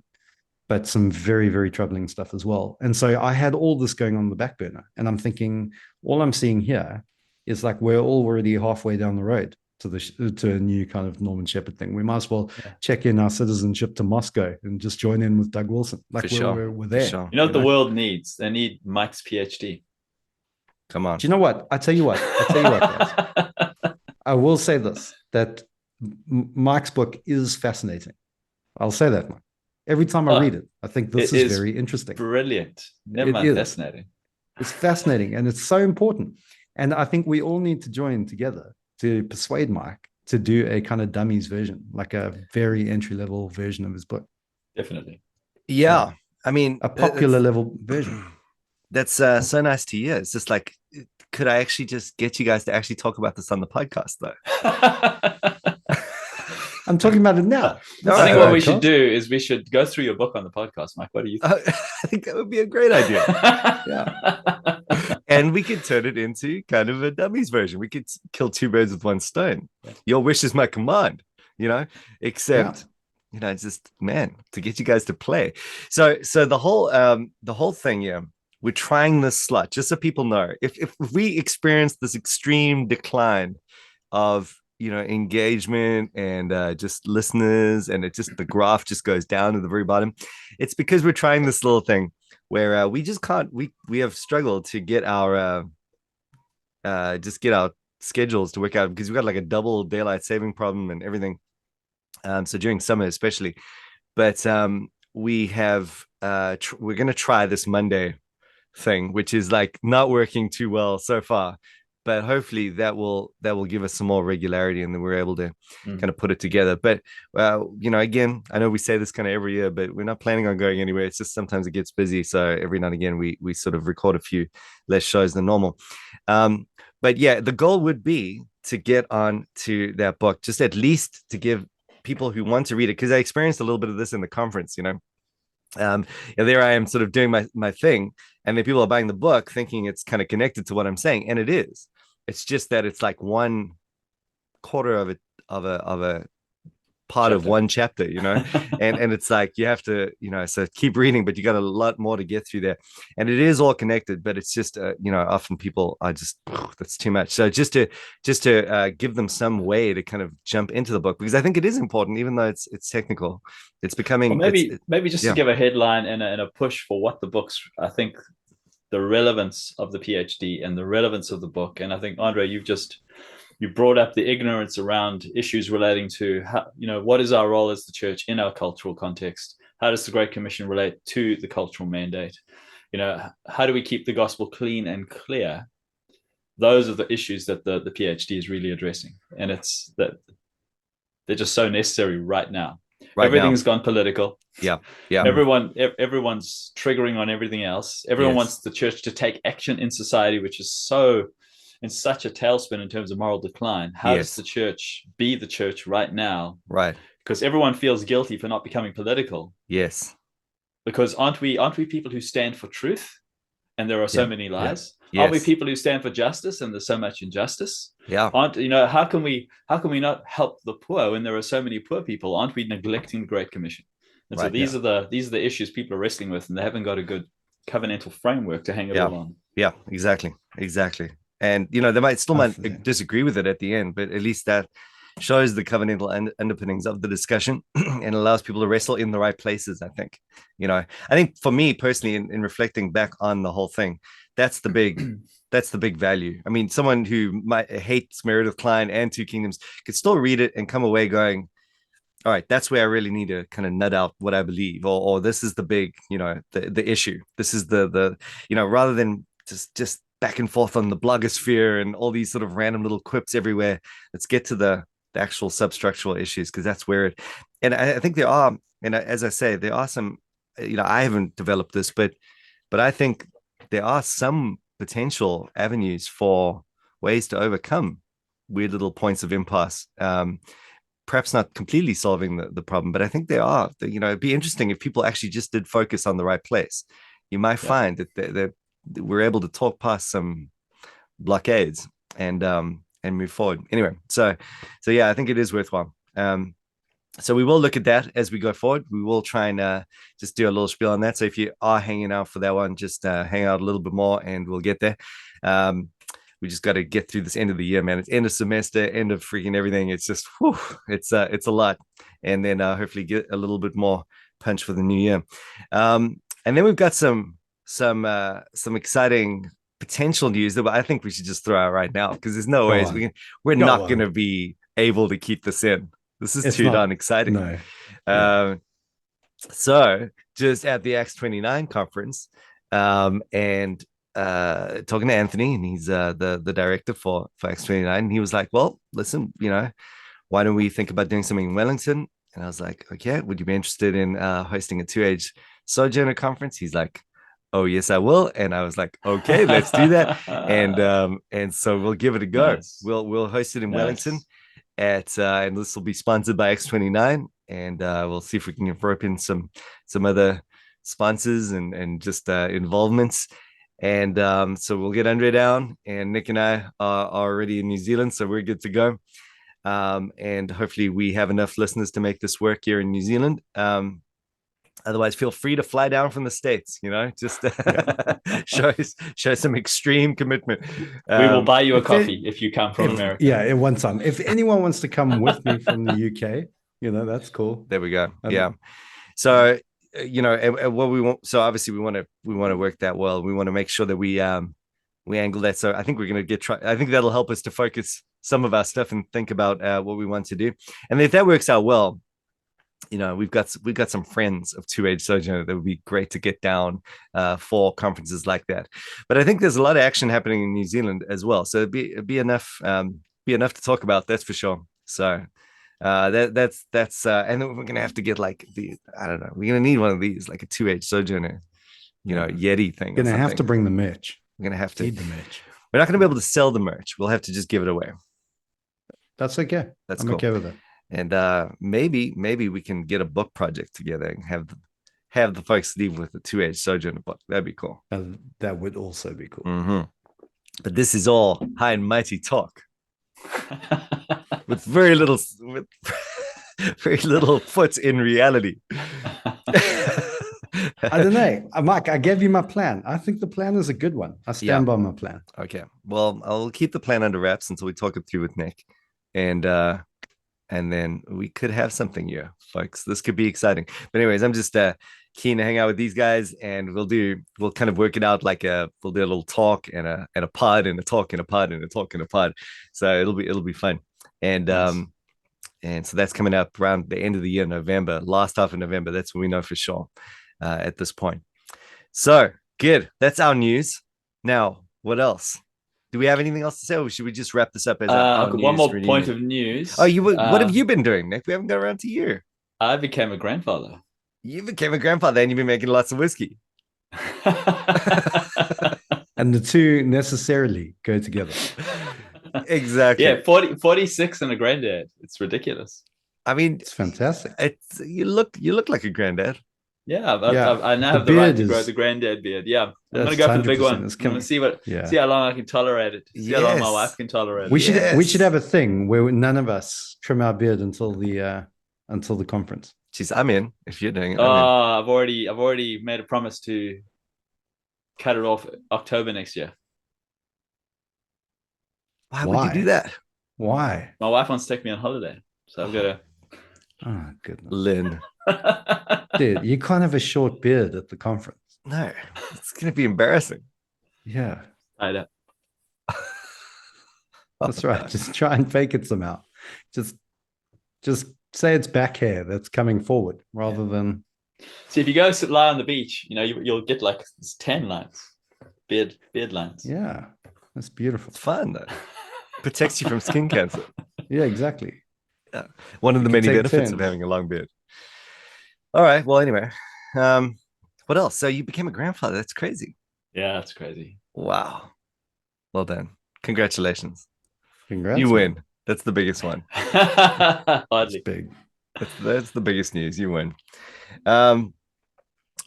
[SPEAKER 2] but some very, very troubling stuff as well. And so I had all this going on the back burner, and I'm thinking, all I'm seeing here is like we're already halfway down the road to a new kind of Norman Shepherd thing. We might as well check in our citizenship to Moscow and just join in with Doug Wilson. We're there.
[SPEAKER 1] Sure.
[SPEAKER 3] You know what the world needs? They need Mike's PhD.
[SPEAKER 1] Come on.
[SPEAKER 2] Do you know what? I tell you what, guys. I will say this, that Mike's book is fascinating. I'll say that, Mike. Every time I read it, I think this is very interesting.
[SPEAKER 3] Brilliant. Never mind fascinating.
[SPEAKER 2] It's fascinating, and it's so important. And I think we all need to join together to persuade Mike to do a kind of dummies version, like a very entry-level version of his book.
[SPEAKER 3] Definitely.
[SPEAKER 1] Yeah. I mean,
[SPEAKER 2] a popular level version.
[SPEAKER 1] That's so nice to hear. It's just like, could I actually just get you guys to actually talk about this on the podcast, though?
[SPEAKER 2] I'm talking about it now.
[SPEAKER 3] I think what we should do is we should go through your book on the podcast, Mike. What do you think?
[SPEAKER 1] I think that would be a great idea. Yeah. And we could turn it into kind of a dummies version. We could kill two birds with one stone. Your wish is my command, except, it's just, man, to get you guys to play. So the whole thing, we're trying this slot, just so people know, if we experience this extreme decline of engagement and just listeners, and the graph just goes down to the very bottom, it's because we're trying this little thing where we just can't, we have struggled to get our schedules to work out, because we've got like a double daylight saving problem and everything, so during summer especially. But we have we're going to try this Monday thing, which is like not working too well so far, but hopefully that will give us some more regularity, and then we're able to kind of put it together. But again, I know we say this kind of every year, but we're not planning on going anywhere. It's just sometimes it gets busy, so every now and again we sort of record a few less shows than normal. But yeah, the goal would be to get on to that book, just at least to give people who want to read it, because I experienced a little bit of this in the conference, there I am sort of doing my thing, and then people are buying the book thinking it's kind of connected to what I'm saying, and it is. It's just that it's like 1/4 of a part of one chapter, and it's like you have to, so keep reading, but you got a lot more to get through there, and it is all connected, but it's just often people are just, that's too much. So just to give them some way to kind of jump into the book, because I think it is important, even though it's technical. It's becoming,
[SPEAKER 3] well, maybe just to give a headline and a push for what the book's, I think, the relevance of the PhD and the relevance of the book. And I think, Andre, you brought up the ignorance around issues relating to how, what is our role as the church in our cultural context? How does the Great Commission relate to the cultural mandate? How do we keep the gospel clean and clear? Those are the issues that the PhD is really addressing. And it's that they're just so necessary right now. Everything's gone political. Yeah. Everyone's triggering on everything else. Everyone wants the church to take action in society, which is so in such a tailspin in terms of moral decline. How does the church be the church right now?
[SPEAKER 1] Right.
[SPEAKER 3] Because everyone feels guilty for not becoming political.
[SPEAKER 1] Yes.
[SPEAKER 3] Because aren't we people who stand for truth? And there are so many lies. Are we
[SPEAKER 1] Yes.
[SPEAKER 3] people who stand for justice, and there's so much injustice?
[SPEAKER 1] Yeah.
[SPEAKER 3] Aren't, you know, how can we not help the poor when there are so many poor people? Aren't we neglecting the Great Commission? And so
[SPEAKER 1] Right.
[SPEAKER 3] these are the issues people are wrestling with, and they haven't got a good covenantal framework to hang it all on.
[SPEAKER 1] Yeah, exactly. And you know, they might disagree with it at the end, but at least that shows the covenantal underpinnings of the discussion and allows people to wrestle in the right places. I think, you know, I think for me personally, in reflecting back on the whole thing, that's the big value. I mean, someone who might hate Meredith Klein and Two Kingdoms could still read it and come away going, all right, that's where I really need to kind of nut out what I believe, or this is the big, you know, the issue. This is the you know, rather than just back and forth on the blogosphere and all these sort of random little quips everywhere. Let's get to the actual substructural issues, because that's where it. And I think there are, and as I say, there are some. You know, I haven't developed this, but I think there are some potential avenues for ways to overcome weird little points of impasse. Perhaps not completely solving the problem, but I think there are. You know, it'd be interesting if people actually just did focus on the right place. You might find that we're able to talk past some blockades and move forward. Anyway, so yeah, I think it is worthwhile. So we will look at that as we go forward. We will try and just do a little spiel on that. So if you are hanging out for that one, just hang out a little bit more, and we'll get there. We just got to get through this end of the year, man. It's end of semester, end of freaking everything. It's just, whew, it's a lot. And then hopefully get a little bit more punch for the new year. And then we've got some exciting potential news that I think we should just throw out right now, because there's no ways we're not going to be able to keep this in. This is too darn exciting. No. So just at the Acts 29 conference, and talking to Anthony, and he's the director for Acts 29, and he was like, well, listen, you know, why don't we think about doing something in Wellington? And I was like, okay, would you be interested in hosting a 2Age Sojourner conference? He's like, oh yes, I will. And I was like, okay, let's do that. And so we'll give it a go. Nice. We'll host it in Wellington at and this will be sponsored by X29, and we'll see if we can rope in some other sponsors and just involvements. And so we'll get Andre down, and Nick and I are already in New Zealand, so we're good to go. And hopefully we have enough listeners to make this work here in New Zealand. Otherwise, feel free to fly down from the States, you know, just show some extreme commitment.
[SPEAKER 3] We will buy you a coffee if you come from America.
[SPEAKER 2] Yeah, in one time. If anyone wants to come with me from the UK, you know, that's cool.
[SPEAKER 1] There we go. Yeah. So, you know, and what we want, so obviously we want to work that well. We want to make sure that we angle that. So I think we're going to I think that'll help us to focus some of our stuff and think about what we want to do. And if that works out well, you know, we've got some friends of 2Age Sojourner that would be great to get down for conferences like that. But I think there's a lot of action happening in New Zealand as well, so it'd be enough to talk about, that's for sure. So that's and then we're gonna have to get like I don't know, we're gonna need one of these, like a 2Age Sojourner, you know, Yeti thing.
[SPEAKER 2] Gonna have to bring the merch.
[SPEAKER 1] We're gonna have to
[SPEAKER 2] need the merch.
[SPEAKER 1] We're not gonna be able to sell the merch. We'll have to just give it away.
[SPEAKER 2] That's okay. I'm cool. Okay with it.
[SPEAKER 1] And maybe we can get a book project together and have the folks leave with the 2Age Sojourner book. That'd be cool.
[SPEAKER 2] That would also be cool.
[SPEAKER 1] Mm-hmm. But this is all high and mighty talk with very little foot in reality.
[SPEAKER 2] I don't know, Mike. I gave you my plan. I think the plan is a good one. I stand by my plan.
[SPEAKER 1] Okay. Well, I'll keep the plan under wraps until we talk it through with Nick, and then we could have something here, folks. This could be exciting. But anyways, I'm just keen to hang out with these guys, and we'll kind of work it out like we'll do a little talk and a pod and a talk and a pod and a talk and a pod. So it'll be fun. And nice. And so that's coming up around the end of the year, November, last half of November. That's what we know for sure at this point. So good. That's our news. Now, what else? Do we have anything else to say, or should we just wrap this up as
[SPEAKER 3] one more point of news?
[SPEAKER 1] Oh, what have you been doing, Nick? We haven't got around to you.
[SPEAKER 3] I became a grandfather.
[SPEAKER 1] You became a grandfather, and you've been making lots of whiskey.
[SPEAKER 2] And the two necessarily go together.
[SPEAKER 1] Exactly.
[SPEAKER 3] Yeah, 46 and a granddad. It's ridiculous.
[SPEAKER 1] I mean,
[SPEAKER 2] it's fantastic.
[SPEAKER 1] You look like a granddad.
[SPEAKER 3] I now have the right to grow the granddad beard. Yeah, I'm gonna go for the big one. I'm gonna see how long I can tolerate it. See how long my wife can tolerate it.
[SPEAKER 2] We should have a thing where none of us trim our beard until the conference.
[SPEAKER 1] Jeez, I'm in. If you're doing it,
[SPEAKER 3] I've already made a promise to cut it off October next year.
[SPEAKER 1] Why would you do that?
[SPEAKER 2] Why?
[SPEAKER 3] My wife wants to take me on holiday, so I've got to.
[SPEAKER 2] Oh goodness,
[SPEAKER 1] Lynn.
[SPEAKER 2] Dude, you can't have a short beard at the conference.
[SPEAKER 1] No, it's going to be embarrassing.
[SPEAKER 2] Yeah.
[SPEAKER 3] I know.
[SPEAKER 2] That's right. Just try and fake it somehow. Just say it's back hair that's coming forward rather than.
[SPEAKER 3] See, if you go lie on the beach, you'll get like tan lines, beard lines.
[SPEAKER 2] Yeah, that's beautiful.
[SPEAKER 1] It's fun though. Protects you from skin cancer.
[SPEAKER 2] Yeah, exactly.
[SPEAKER 1] Yeah. One of the many benefits of having a long beard. All right. Well, anyway, what else? So you became a grandfather. That's crazy.
[SPEAKER 3] Yeah, that's crazy.
[SPEAKER 1] Wow. Well done. Congratulations.
[SPEAKER 2] Congrats.
[SPEAKER 1] You win. That's the biggest one.
[SPEAKER 3] Hardly.
[SPEAKER 2] Big.
[SPEAKER 1] That's the biggest news. You win. All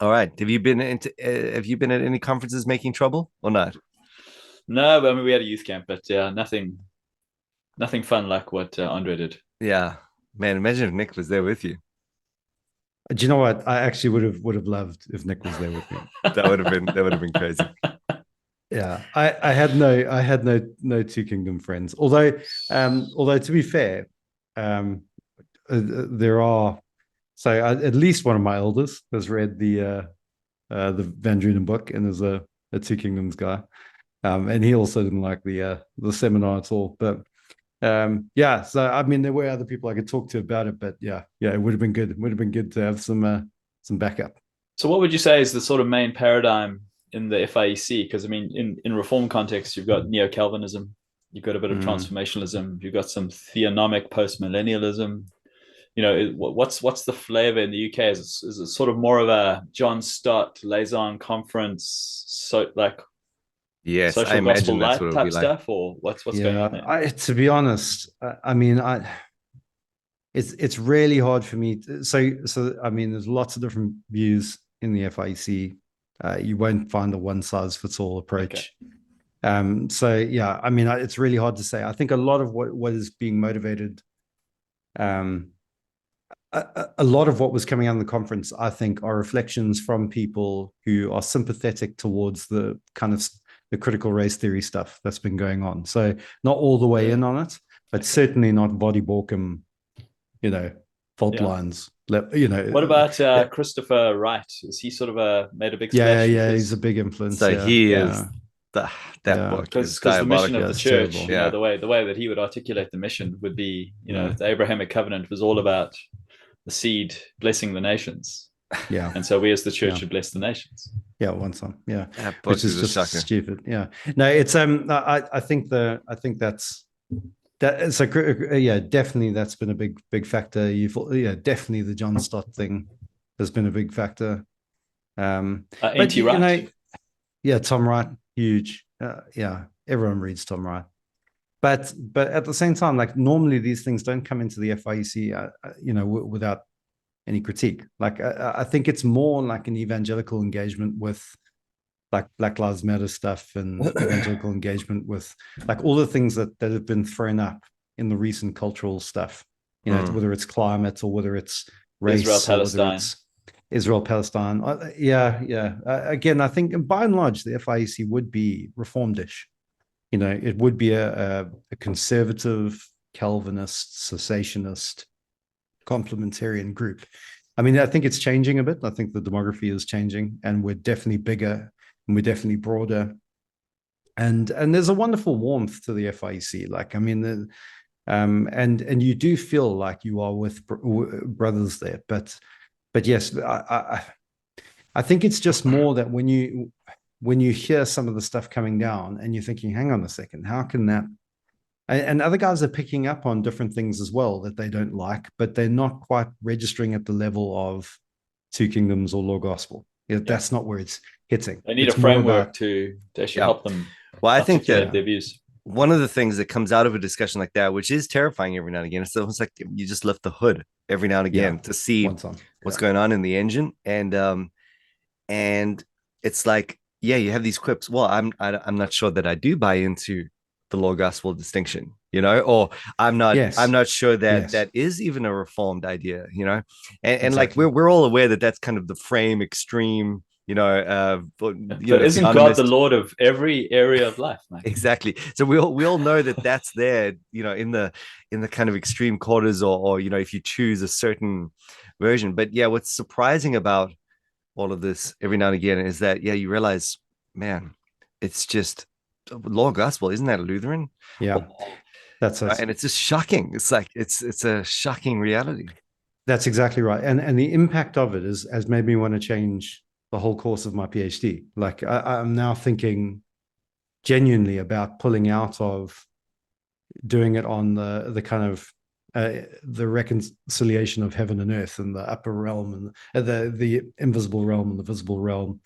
[SPEAKER 1] right. Have you been at any conferences making trouble or not?
[SPEAKER 3] No, but I mean, we had a youth camp, but yeah, nothing fun like what Andre did.
[SPEAKER 1] Yeah, man. Imagine if Nick was there with you.
[SPEAKER 2] Do you know what? I actually would have loved if Nick was there with me.
[SPEAKER 1] That would have been crazy.
[SPEAKER 2] Yeah, I had no Two Kingdom friends. Although to be fair, there are. So at least one of my elders has read the Van Drunen book and is a Two Kingdoms guy, and he also didn't like the seminar at all. But yeah, so I mean, there were other people I could talk to about it, but yeah, it would have been good. It would have been good to have some backup.
[SPEAKER 3] So what would you say is the sort of main paradigm in the FIEC? Because I mean, in Reform context, you've got neo-Calvinism, you've got a bit of transformationalism, you've got some theonomic post-millennialism. What's the flavor in the UK? Is it sort of more of a John Stott liaison conference, so like social gospel light type stuff, or what's going on there?
[SPEAKER 2] To be honest, I mean, it's really hard for me. So I mean, there's lots of different views in the FIEC. You won't find a one size fits all approach. Okay. So yeah, I mean, it's really hard to say. I think a lot of what is being motivated. A lot of what was coming out of the conference, I think, are reflections from people who are sympathetic towards the kind of the critical race theory stuff that's been going on. So not all the way in on it, but certainly not body Borkham, fault lines.
[SPEAKER 3] What about Christopher Wright? Is he sort of made a big splash?
[SPEAKER 2] Yeah, he's a big influence.
[SPEAKER 1] So he is that book
[SPEAKER 3] because the mission of the church, the way that he would articulate the mission would be, the Abrahamic covenant was all about the seed blessing the nations.
[SPEAKER 2] Yeah.
[SPEAKER 3] And so we as the church should bless the nations.
[SPEAKER 2] Yeah, one song. Yeah. Which is just stupid. Yeah. No, it's I think that's that. So yeah, definitely that's been a big factor. Definitely the John Stott thing has been a big factor.
[SPEAKER 3] But Wright.
[SPEAKER 2] Tom Wright, huge. Everyone reads Tom Wright. But at the same time, like normally these things don't come into the FIEC, without any critique. Like I think it's more like an evangelical engagement with like Black Lives Matter stuff and evangelical engagement with like all the things that have been thrown up in the recent cultural stuff, whether it's climate or whether it's race, Israel, Palestine. Again, I think by and large, the FIEC would be reformed-ish. It would be a conservative, Calvinist, cessationist, complementarian group. I mean, I think it's changing a bit. I think the demography is changing, and we're definitely bigger and we're definitely broader. And there's a wonderful warmth to the FIEC. Like, I mean, and you do feel like you are with brothers there. But yes, I think it's just more that when you hear some of the stuff coming down and you're thinking, hang on a second, how can that? And other guys are picking up on different things as well that they don't like, but they're not quite registering at the level of Two Kingdoms or Law Gospel. That's not where it's hitting.
[SPEAKER 3] They need a framework to actually help them.
[SPEAKER 1] Well, I think
[SPEAKER 3] their views.
[SPEAKER 1] one of the things that comes out of a discussion like that, which is terrifying every now and again, it's almost like you just lift the hood every now and again to see what's going on in the engine, and it's like, yeah, you have these quips. Well, I'm not sure that I do buy into the law gospel distinction, or I'm not sure that that is even a reformed idea, and like we're all aware that that's kind of the frame extreme,
[SPEAKER 3] but isn't God the Lord of every area of life, man?
[SPEAKER 1] Exactly. So we all know that that's there, in the kind of extreme quarters, or if you choose a certain version. But yeah, what's surprising about all of this every now and again is that, yeah, you realize, man, it's just law gospel. Isn't that Lutheran?
[SPEAKER 2] Yeah, that's it.
[SPEAKER 1] And it's just shocking. It's like it's a shocking reality.
[SPEAKER 2] That's exactly right. And the impact of it has made me want to change the whole course of my PhD. Like I'm now thinking genuinely about pulling out of doing it on the kind of the reconciliation of heaven and earth, and the upper realm, and the invisible realm and the visible realm,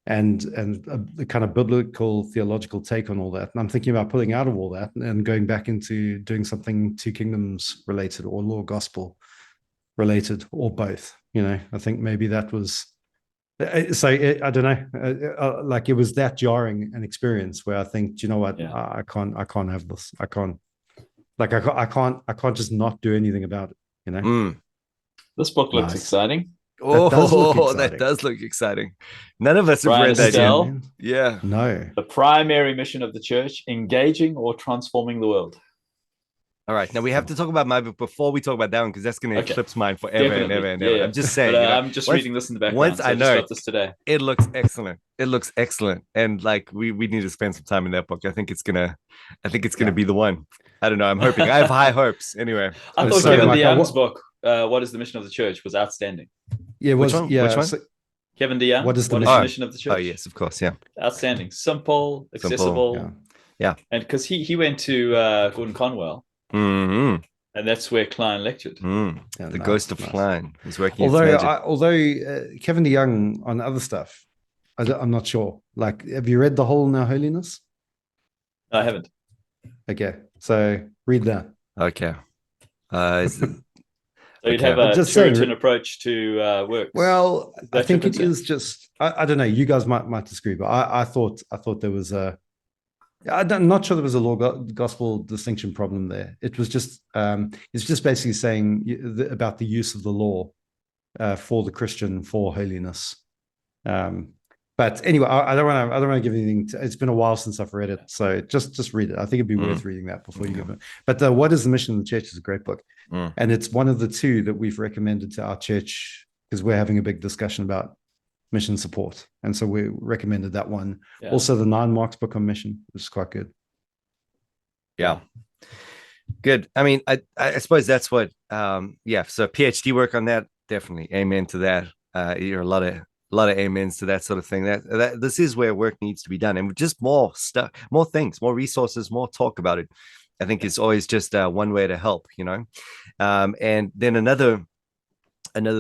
[SPEAKER 2] and the kind of biblical theological take on all that. And I'm thinking about pulling out of all that and going back into doing something two kingdoms related, or law gospel related, or both. I think maybe that was. So I don't know. Like it was that jarring an experience where I think, do you know what? Yeah. I can't have this. I can't. Like I can't just not do anything about it.
[SPEAKER 3] This book looks exciting.
[SPEAKER 1] That does look exciting. None of us have read that yet. Yeah.
[SPEAKER 2] No.
[SPEAKER 3] The primary mission of the church: engaging or transforming the world.
[SPEAKER 1] All right, now we have to talk about my book before we talk about that one, because that's going to eclipse mine forever and ever and ever. Yeah. I'm just saying.
[SPEAKER 3] But, I'm just reading this in the background. Once I know, I just got this today.
[SPEAKER 1] It looks excellent. It looks excellent, and like we need to spend some time in that book. I think it's gonna be the one. I don't know. I'm hoping. I have high hopes. Anyway,
[SPEAKER 3] I thought Kevin DeYoung's book, "What is the Mission of the Church," was outstanding.
[SPEAKER 2] Yeah,
[SPEAKER 1] which one?
[SPEAKER 2] Yeah,
[SPEAKER 1] which one?
[SPEAKER 2] So,
[SPEAKER 3] Kevin DeYoung.
[SPEAKER 2] What is the
[SPEAKER 3] mission of the church?
[SPEAKER 1] Oh yes, of course. Yeah,
[SPEAKER 3] outstanding, simple, accessible.
[SPEAKER 1] Yeah.
[SPEAKER 3] And because he went to Gordon Conwell.
[SPEAKER 1] Mm-hmm.
[SPEAKER 3] And that's where Klein lectured.
[SPEAKER 1] The ghost of Klein is working.
[SPEAKER 2] Although Kevin DeYoung on other stuff, I'm not sure. Like, have you read The Whole in Our Holiness?
[SPEAKER 3] No, I haven't.
[SPEAKER 2] Okay, so read that.
[SPEAKER 1] Okay.
[SPEAKER 3] So you'd have a Puritan approach to work.
[SPEAKER 2] Well, I think it is just. I don't know. You guys might disagree, but I thought there was a. I'm not sure there was a law gospel distinction problem there. It was just it's just basically saying about the use of the law for the Christian for holiness. But anyway, I don't want to give anything. It's been a while since I've read it, so just read it. I think it'd be worth reading that before you give it. But What is the Mission of the Church is a great book, and it's one of the two that we've recommended to our church because we're having a big discussion about mission support, and so we recommended that one. Also the 9 Marks book on mission, which is quite good.
[SPEAKER 1] Good. I mean, I suppose that's what so PhD work on that, definitely amen to that. You're a lot of amens to that sort of thing. That this is where work needs to be done, and just more stuff, more things, more resources, more talk about it, I think is always just one way to help, and then another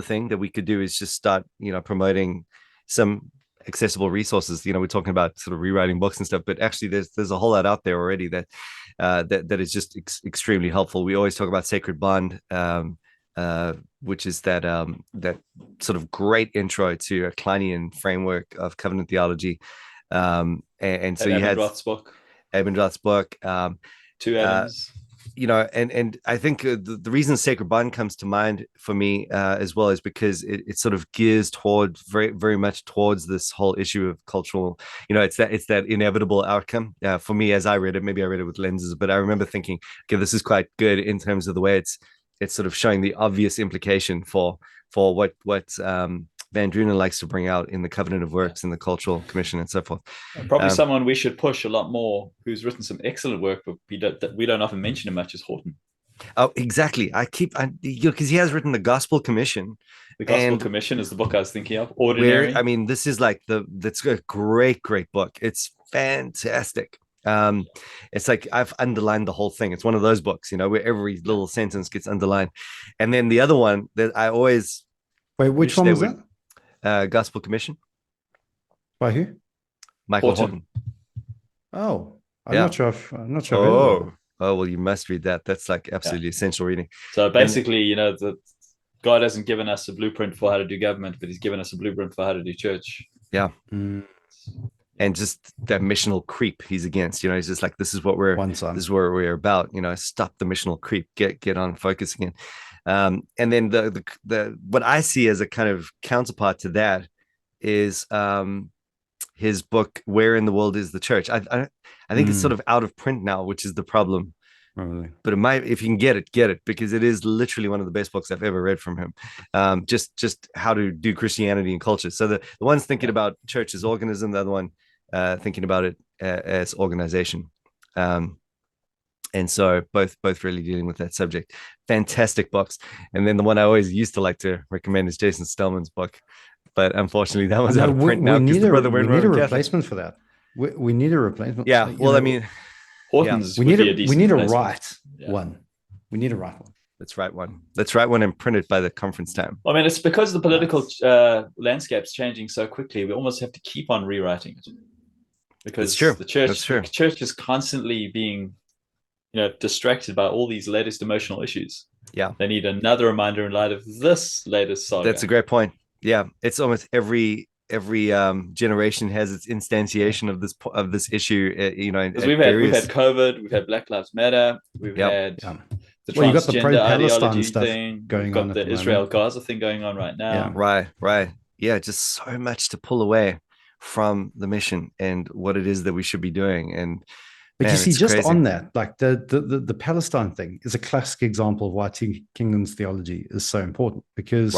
[SPEAKER 1] thing that we could do is just start promoting some accessible resources. We're talking about sort of rewriting books and stuff, but actually there's a whole lot out there already that is just extremely helpful. We always talk about Sacred Bond, which is that sort of great intro to a Kleinian framework of covenant theology. And so you had Abendroth's book,
[SPEAKER 3] Two Adams.
[SPEAKER 1] And I think the reason Sacred Bond comes to mind for me as well is because it sort of gears towards very, very much towards this whole issue of cultural, it's that inevitable outcome for me as I read it. Maybe I read it with lenses, but I remember thinking, okay, this is quite good in terms of the way it's sort of showing the obvious implication for what Van Drunen likes to bring out in the Covenant of Works and the Cultural Commission and so forth.
[SPEAKER 3] Probably someone we should push a lot more, who's written some excellent work, but we don't often mention him much, is Horton.
[SPEAKER 1] Oh, exactly. Because he has written the Gospel Commission.
[SPEAKER 3] The Gospel Commission is the book I was thinking of. Ordinary.
[SPEAKER 1] This is like that's a great book. It's fantastic. It's like I've underlined the whole thing. It's one of those books, where every little sentence gets underlined. And then the other one that I always
[SPEAKER 2] which one was that?
[SPEAKER 1] Gospel Commission.
[SPEAKER 2] By who?
[SPEAKER 1] Michael Horton.
[SPEAKER 2] Oh, I'm
[SPEAKER 1] Yeah.
[SPEAKER 2] not sure if I'm not sure. I've heard of it.
[SPEAKER 1] Oh, well, you must read that. That's like absolutely essential reading.
[SPEAKER 3] So basically, God hasn't given us a blueprint for how to do government, but he's given us a blueprint for how to do church.
[SPEAKER 1] Yeah.
[SPEAKER 2] Mm.
[SPEAKER 1] And just that missional creep he's against, he's just like, this is what we're about, stop the missional creep, get on focus again. And then the what I see as a kind of counterpart to that is his book, Where in the World is the Church? I think it's sort of out of print now, which is the problem.
[SPEAKER 2] Probably.
[SPEAKER 1] But it might, if you can get it, because it is literally one of the best books I've ever read from him. Just how to do Christianity and culture. So the one's thinking about church as organism, the other one thinking about it as organization. And so both really dealing with that subject. Fantastic books. And then the one I always used to like to recommend is Jason Stellman's book, but unfortunately that was out of print now because the brother went
[SPEAKER 2] we need a replacement for that. We need a replacement.
[SPEAKER 1] Yeah, well, I mean,
[SPEAKER 3] Horton's
[SPEAKER 2] we need a right one. We need a right one.
[SPEAKER 1] Let's write one and print it by the conference time.
[SPEAKER 3] I mean, it's because the political landscape's changing so quickly. We almost have to keep on rewriting it because the church is constantly being, distracted by all these latest emotional issues.
[SPEAKER 1] Yeah,
[SPEAKER 3] they need another reminder in light of this latest saga.
[SPEAKER 1] That's a great point. Yeah, it's almost every generation has its instantiation of this issue.
[SPEAKER 3] Because we've had COVID, we've had Black Lives Matter, we've had the transgender
[SPEAKER 2] you got the pro-Palestine stuff
[SPEAKER 3] thing
[SPEAKER 2] going on.
[SPEAKER 3] We've got the Israel-Gaza thing going on right now.
[SPEAKER 1] Yeah. Right. Yeah, just so much to pull away from the mission and what it is that we should be doing.
[SPEAKER 2] But you see, just crazy. On that, like the Palestine thing is a classic example of why Two Kingdoms theology is so important. Because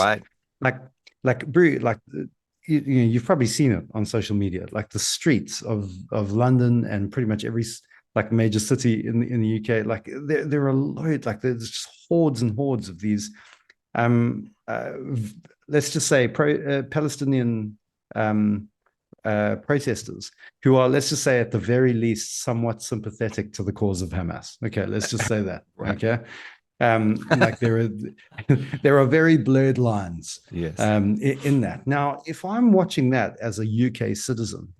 [SPEAKER 2] you've probably seen it on social media, like the streets of London and pretty much every major city in the UK, like there are loads, like there's just hordes and hordes of these let's just say Palestinian protesters who are, let's just say, at the very least somewhat sympathetic to the cause of Hamas. Okay, let's just say that.
[SPEAKER 1] Right.
[SPEAKER 2] Okay. Like there are very blurred lines in that. Now, if I'm watching that as a UK citizen,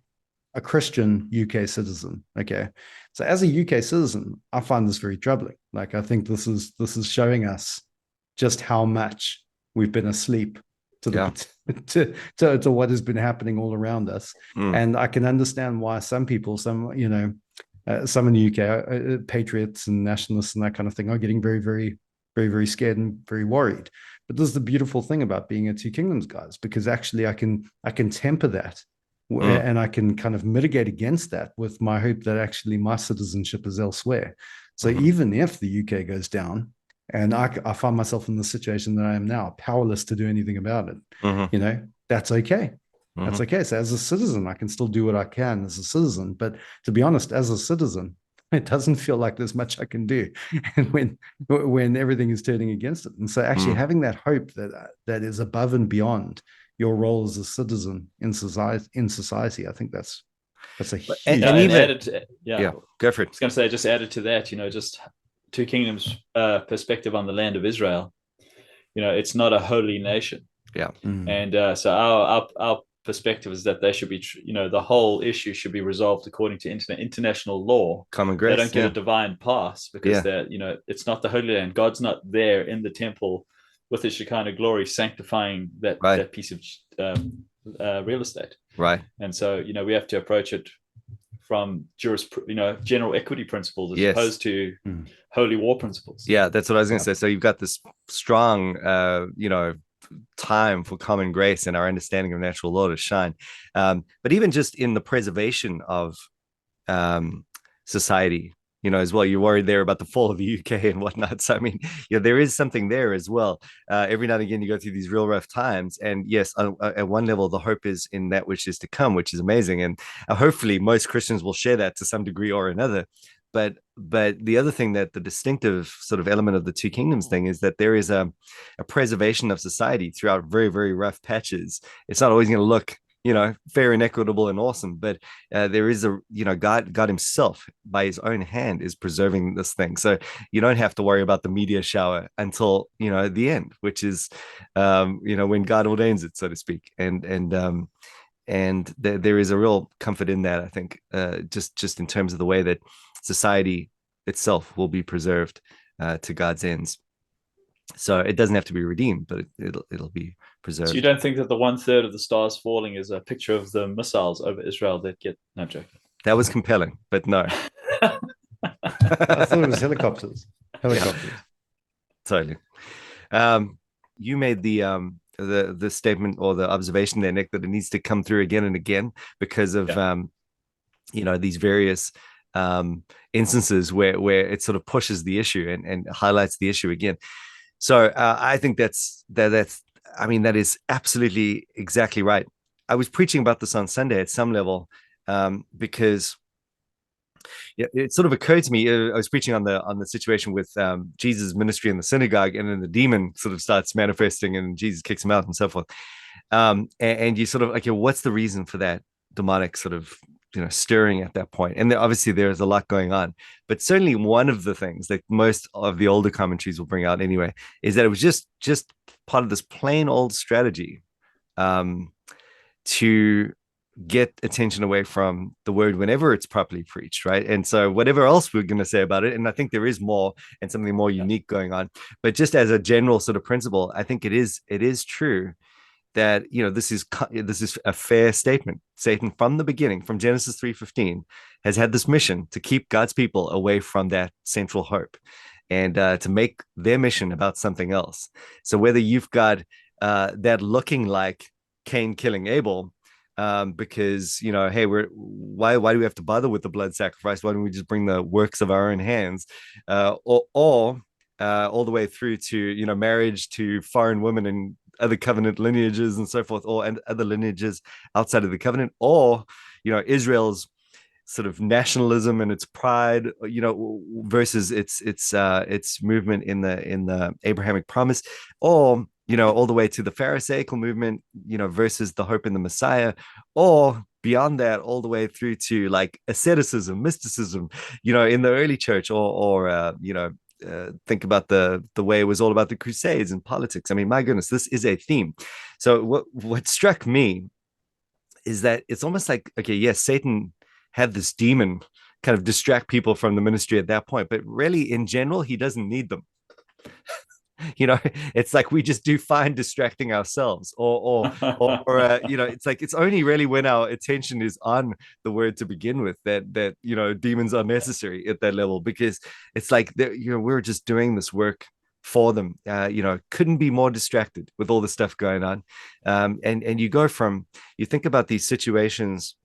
[SPEAKER 2] a Christian UK citizen, okay, so as a UK citizen, I find this very troubling. Like, I think this is showing us just how much we've been asleep to what has been happening all around us. And I can understand why some people, some in the UK, patriots and nationalists and that kind of thing, are getting very, very, very, very scared and very worried. But this is the beautiful thing about being a Two Kingdoms guys, because actually I can temper that and I can kind of mitigate against that with my hope that actually my citizenship is elsewhere. So even if the UK goes down and I find myself in the situation that I am now, powerless to do anything about it, that's okay. That's okay. So as a citizen, I can still do what I can as a citizen. But to be honest, as a citizen, it doesn't feel like there's much I can do when everything is turning against it. And so actually having that hope that is above and beyond your role as a citizen in society, I think that's a huge.
[SPEAKER 1] Go for it.
[SPEAKER 3] I was going to say, just added to that, just Two Kingdoms perspective on the land of Israel. It's not a holy nation.
[SPEAKER 1] Yeah.
[SPEAKER 3] And so our perspective is that they should be, the whole issue should be resolved according to international law.
[SPEAKER 1] Common grace.
[SPEAKER 3] They don't get a divine pass because they're, it's not the Holy Land. God's not there in the temple with his Shekinah glory sanctifying that piece of real estate.
[SPEAKER 1] Right.
[SPEAKER 3] And so, we have to approach it from general equity principles as opposed to holy war principles.
[SPEAKER 1] Yeah, that's what I was going to say. So you've got this strong, time for common grace and our understanding of natural law to shine. But even just in the preservation of society, as well, you're worried there about the fall of the UK and whatnot. So, I mean, there is something there as well. Every now and again, you go through these real rough times. And yes, at one level, the hope is in that which is to come, which is amazing. And hopefully most Christians will share that to some degree or another. But the other thing, that the distinctive sort of element of the Two Kingdoms thing, is that there is a preservation of society throughout very, very rough patches. It's not always going to look, fair and equitable and awesome, but there is God himself by his own hand is preserving this thing. So you don't have to worry about the media shower until, the end, which is, when God ordains it, so to speak. And there is a real comfort in that, I think, just in terms of the way that society itself will be preserved to God's ends. So it doesn't have to be redeemed, but it'll be preserved.
[SPEAKER 3] So you don't think that the 1/3 of the stars falling is a picture of the missiles over Israel that get no joke?
[SPEAKER 1] That was compelling, but no.
[SPEAKER 2] I thought it was helicopters. Helicopters.
[SPEAKER 1] Yeah, totally. You made the statement or the observation there, Nick, that it needs to come through again and again because of these various instances where it sort of pushes the issue and highlights the issue again. So I think that is absolutely exactly right. I was preaching about this on Sunday at some level because it sort of occurred to me. I was preaching on the situation with Jesus' ministry in the synagogue, and then the demon sort of starts manifesting, and Jesus kicks him out, and so forth. And you sort of like, what's the reason for that demonic sort of stirring at that point? And obviously there's a lot going on, but certainly one of the things that most of the older commentaries will bring out anyway is that it was just part of this plain old strategy to get attention away from the word whenever it's properly preached, right? And so whatever else we're going to say about it, and I think there is more and something more unique going on, but just as a general sort of principle, I think it is true that this is a fair statement. Satan, from the beginning, from Genesis 3:15, has had this mission to keep God's people away from that central hope, and to make their mission about something else. So whether you've got that looking like Cain killing Abel, because hey, why do we have to bother with the blood sacrifice? Why don't we just bring the works of our own hands, or all the way through to marriage to foreign women and other covenant lineages and so forth, or and other lineages outside of the covenant, or Israel's sort of nationalism and its pride, versus its movement in the Abrahamic promise, or all the way to the Pharisaical movement, versus the hope in the Messiah, or beyond that, all the way through to like asceticism, mysticism, in the early church, or think about the way it was all about the Crusades and politics. I mean, my goodness, this is a theme. So what struck me is that it's almost like, okay, yes, Satan had this demon kind of distract people from the ministry at that point, but really in general, he doesn't need them. It's like we just do fine distracting ourselves, or it's like it's only really when our attention is on the word to begin with that demons are necessary at that level, because it's like we're just doing this work for them. Couldn't be more distracted with all the stuff going on, and you think about these situations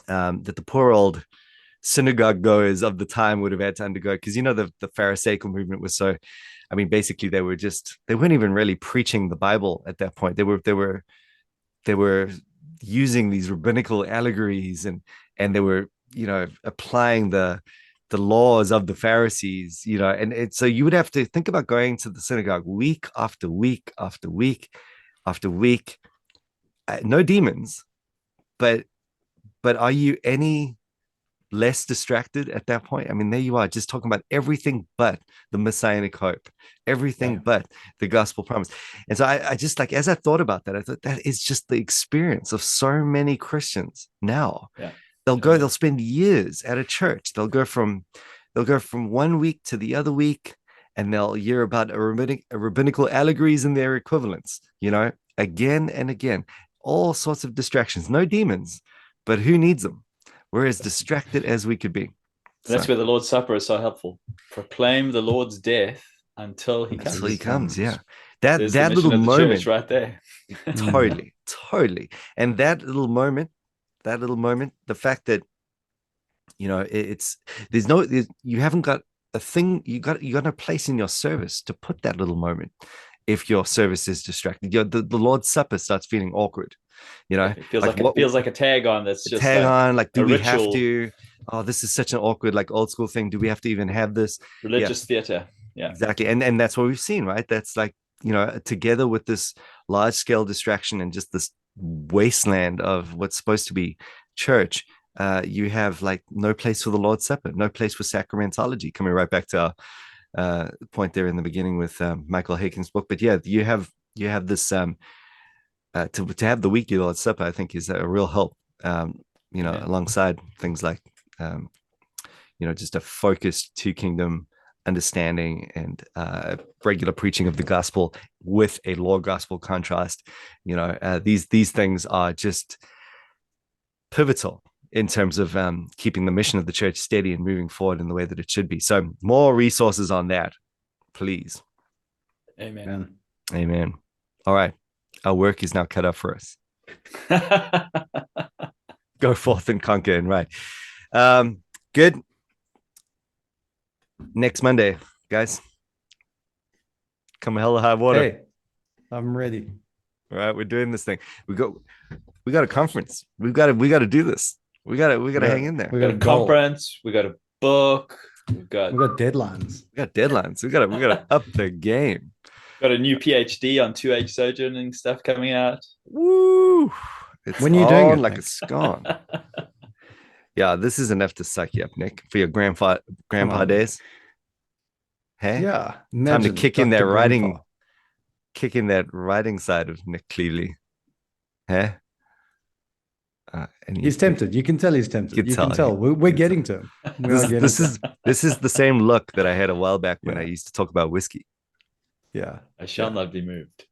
[SPEAKER 1] that the poor old synagogue goers of the time would have had to undergo, because the Pharisaical movement was so, I mean, basically they weren't even really preaching the Bible at that point. They were using these rabbinical allegories, and they were applying the laws of the Pharisees, and so you would have to think about going to the synagogue week after week after week after week. No demons, but are you any less distracted at that point? I mean, there you are, just talking about everything but the messianic hope, everything but the gospel promise. And so I just, like, as I thought about that, I thought that is just the experience of so many Christians now. They'll spend years at a church. They'll go from 1 week to the other week, and they'll hear about a rabbinical allegories and their equivalents, again and again, all sorts of distractions, no demons, but who needs them? We're as distracted as we could be.
[SPEAKER 3] That's where the Lord's Supper is so helpful. Proclaim the Lord's death until he comes.
[SPEAKER 1] Until he comes, yeah. That
[SPEAKER 3] the
[SPEAKER 1] little moment
[SPEAKER 3] right there.
[SPEAKER 1] Totally. And that little moment, the fact that you haven't got a thing, you got no place in your service to put that little moment. If your service is distracted, the Lord's Supper starts feeling awkward.
[SPEAKER 3] It feels like a tag on. That's just
[SPEAKER 1] tag on. Like, do we
[SPEAKER 3] ritual.
[SPEAKER 1] have to? Oh, this is such an awkward, like, old school thing. Do we have to even have this?
[SPEAKER 3] Religious theater. Yeah,
[SPEAKER 1] exactly. And that's what we've seen, right? That's like, together with this large scale distraction and just this wasteland of what's supposed to be church, you have like no place for the Lord's Supper, no place for sacramentology. Coming right back to our point there in the beginning with Michael Haken's book. But yeah, you have this to have the weekly Lord's Supper, I think is a real help. Alongside things like just a focused two kingdom understanding and regular preaching of the gospel with a law gospel contrast. These things are just pivotal in terms of keeping the mission of the church steady and moving forward in the way that it should be. So more resources on that, please.
[SPEAKER 3] Amen.
[SPEAKER 1] Amen. All right. Our work is now cut out for us. Go forth and conquer and right. Good. Next Monday, guys. Come hell or high water.
[SPEAKER 2] Hey, I'm ready.
[SPEAKER 1] All right, we're doing this thing. We got a conference. We got to do this. We got to hang in there.
[SPEAKER 3] We got a conference. We got a book. We got
[SPEAKER 2] deadlines.
[SPEAKER 1] We got deadlines. We got to up the game.
[SPEAKER 3] Got a new PhD on 2H sojourning stuff coming out.
[SPEAKER 1] Woo! It's
[SPEAKER 2] when you're doing it,
[SPEAKER 1] like a scone. Yeah, this is enough to suck you up, Nick, for your grandpa days. Hey,
[SPEAKER 2] yeah,
[SPEAKER 1] time to kick in that writing side of Nick Cleveley. Hey,
[SPEAKER 2] he's tempted. You can tell he's tempted. You can tell. We're getting to him.
[SPEAKER 1] This is the same look that I had a while back when I used to talk about whiskey.
[SPEAKER 2] Yeah,
[SPEAKER 3] I shall not be moved.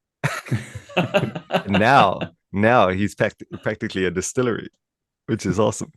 [SPEAKER 1] Now he's practically a distillery, which is awesome.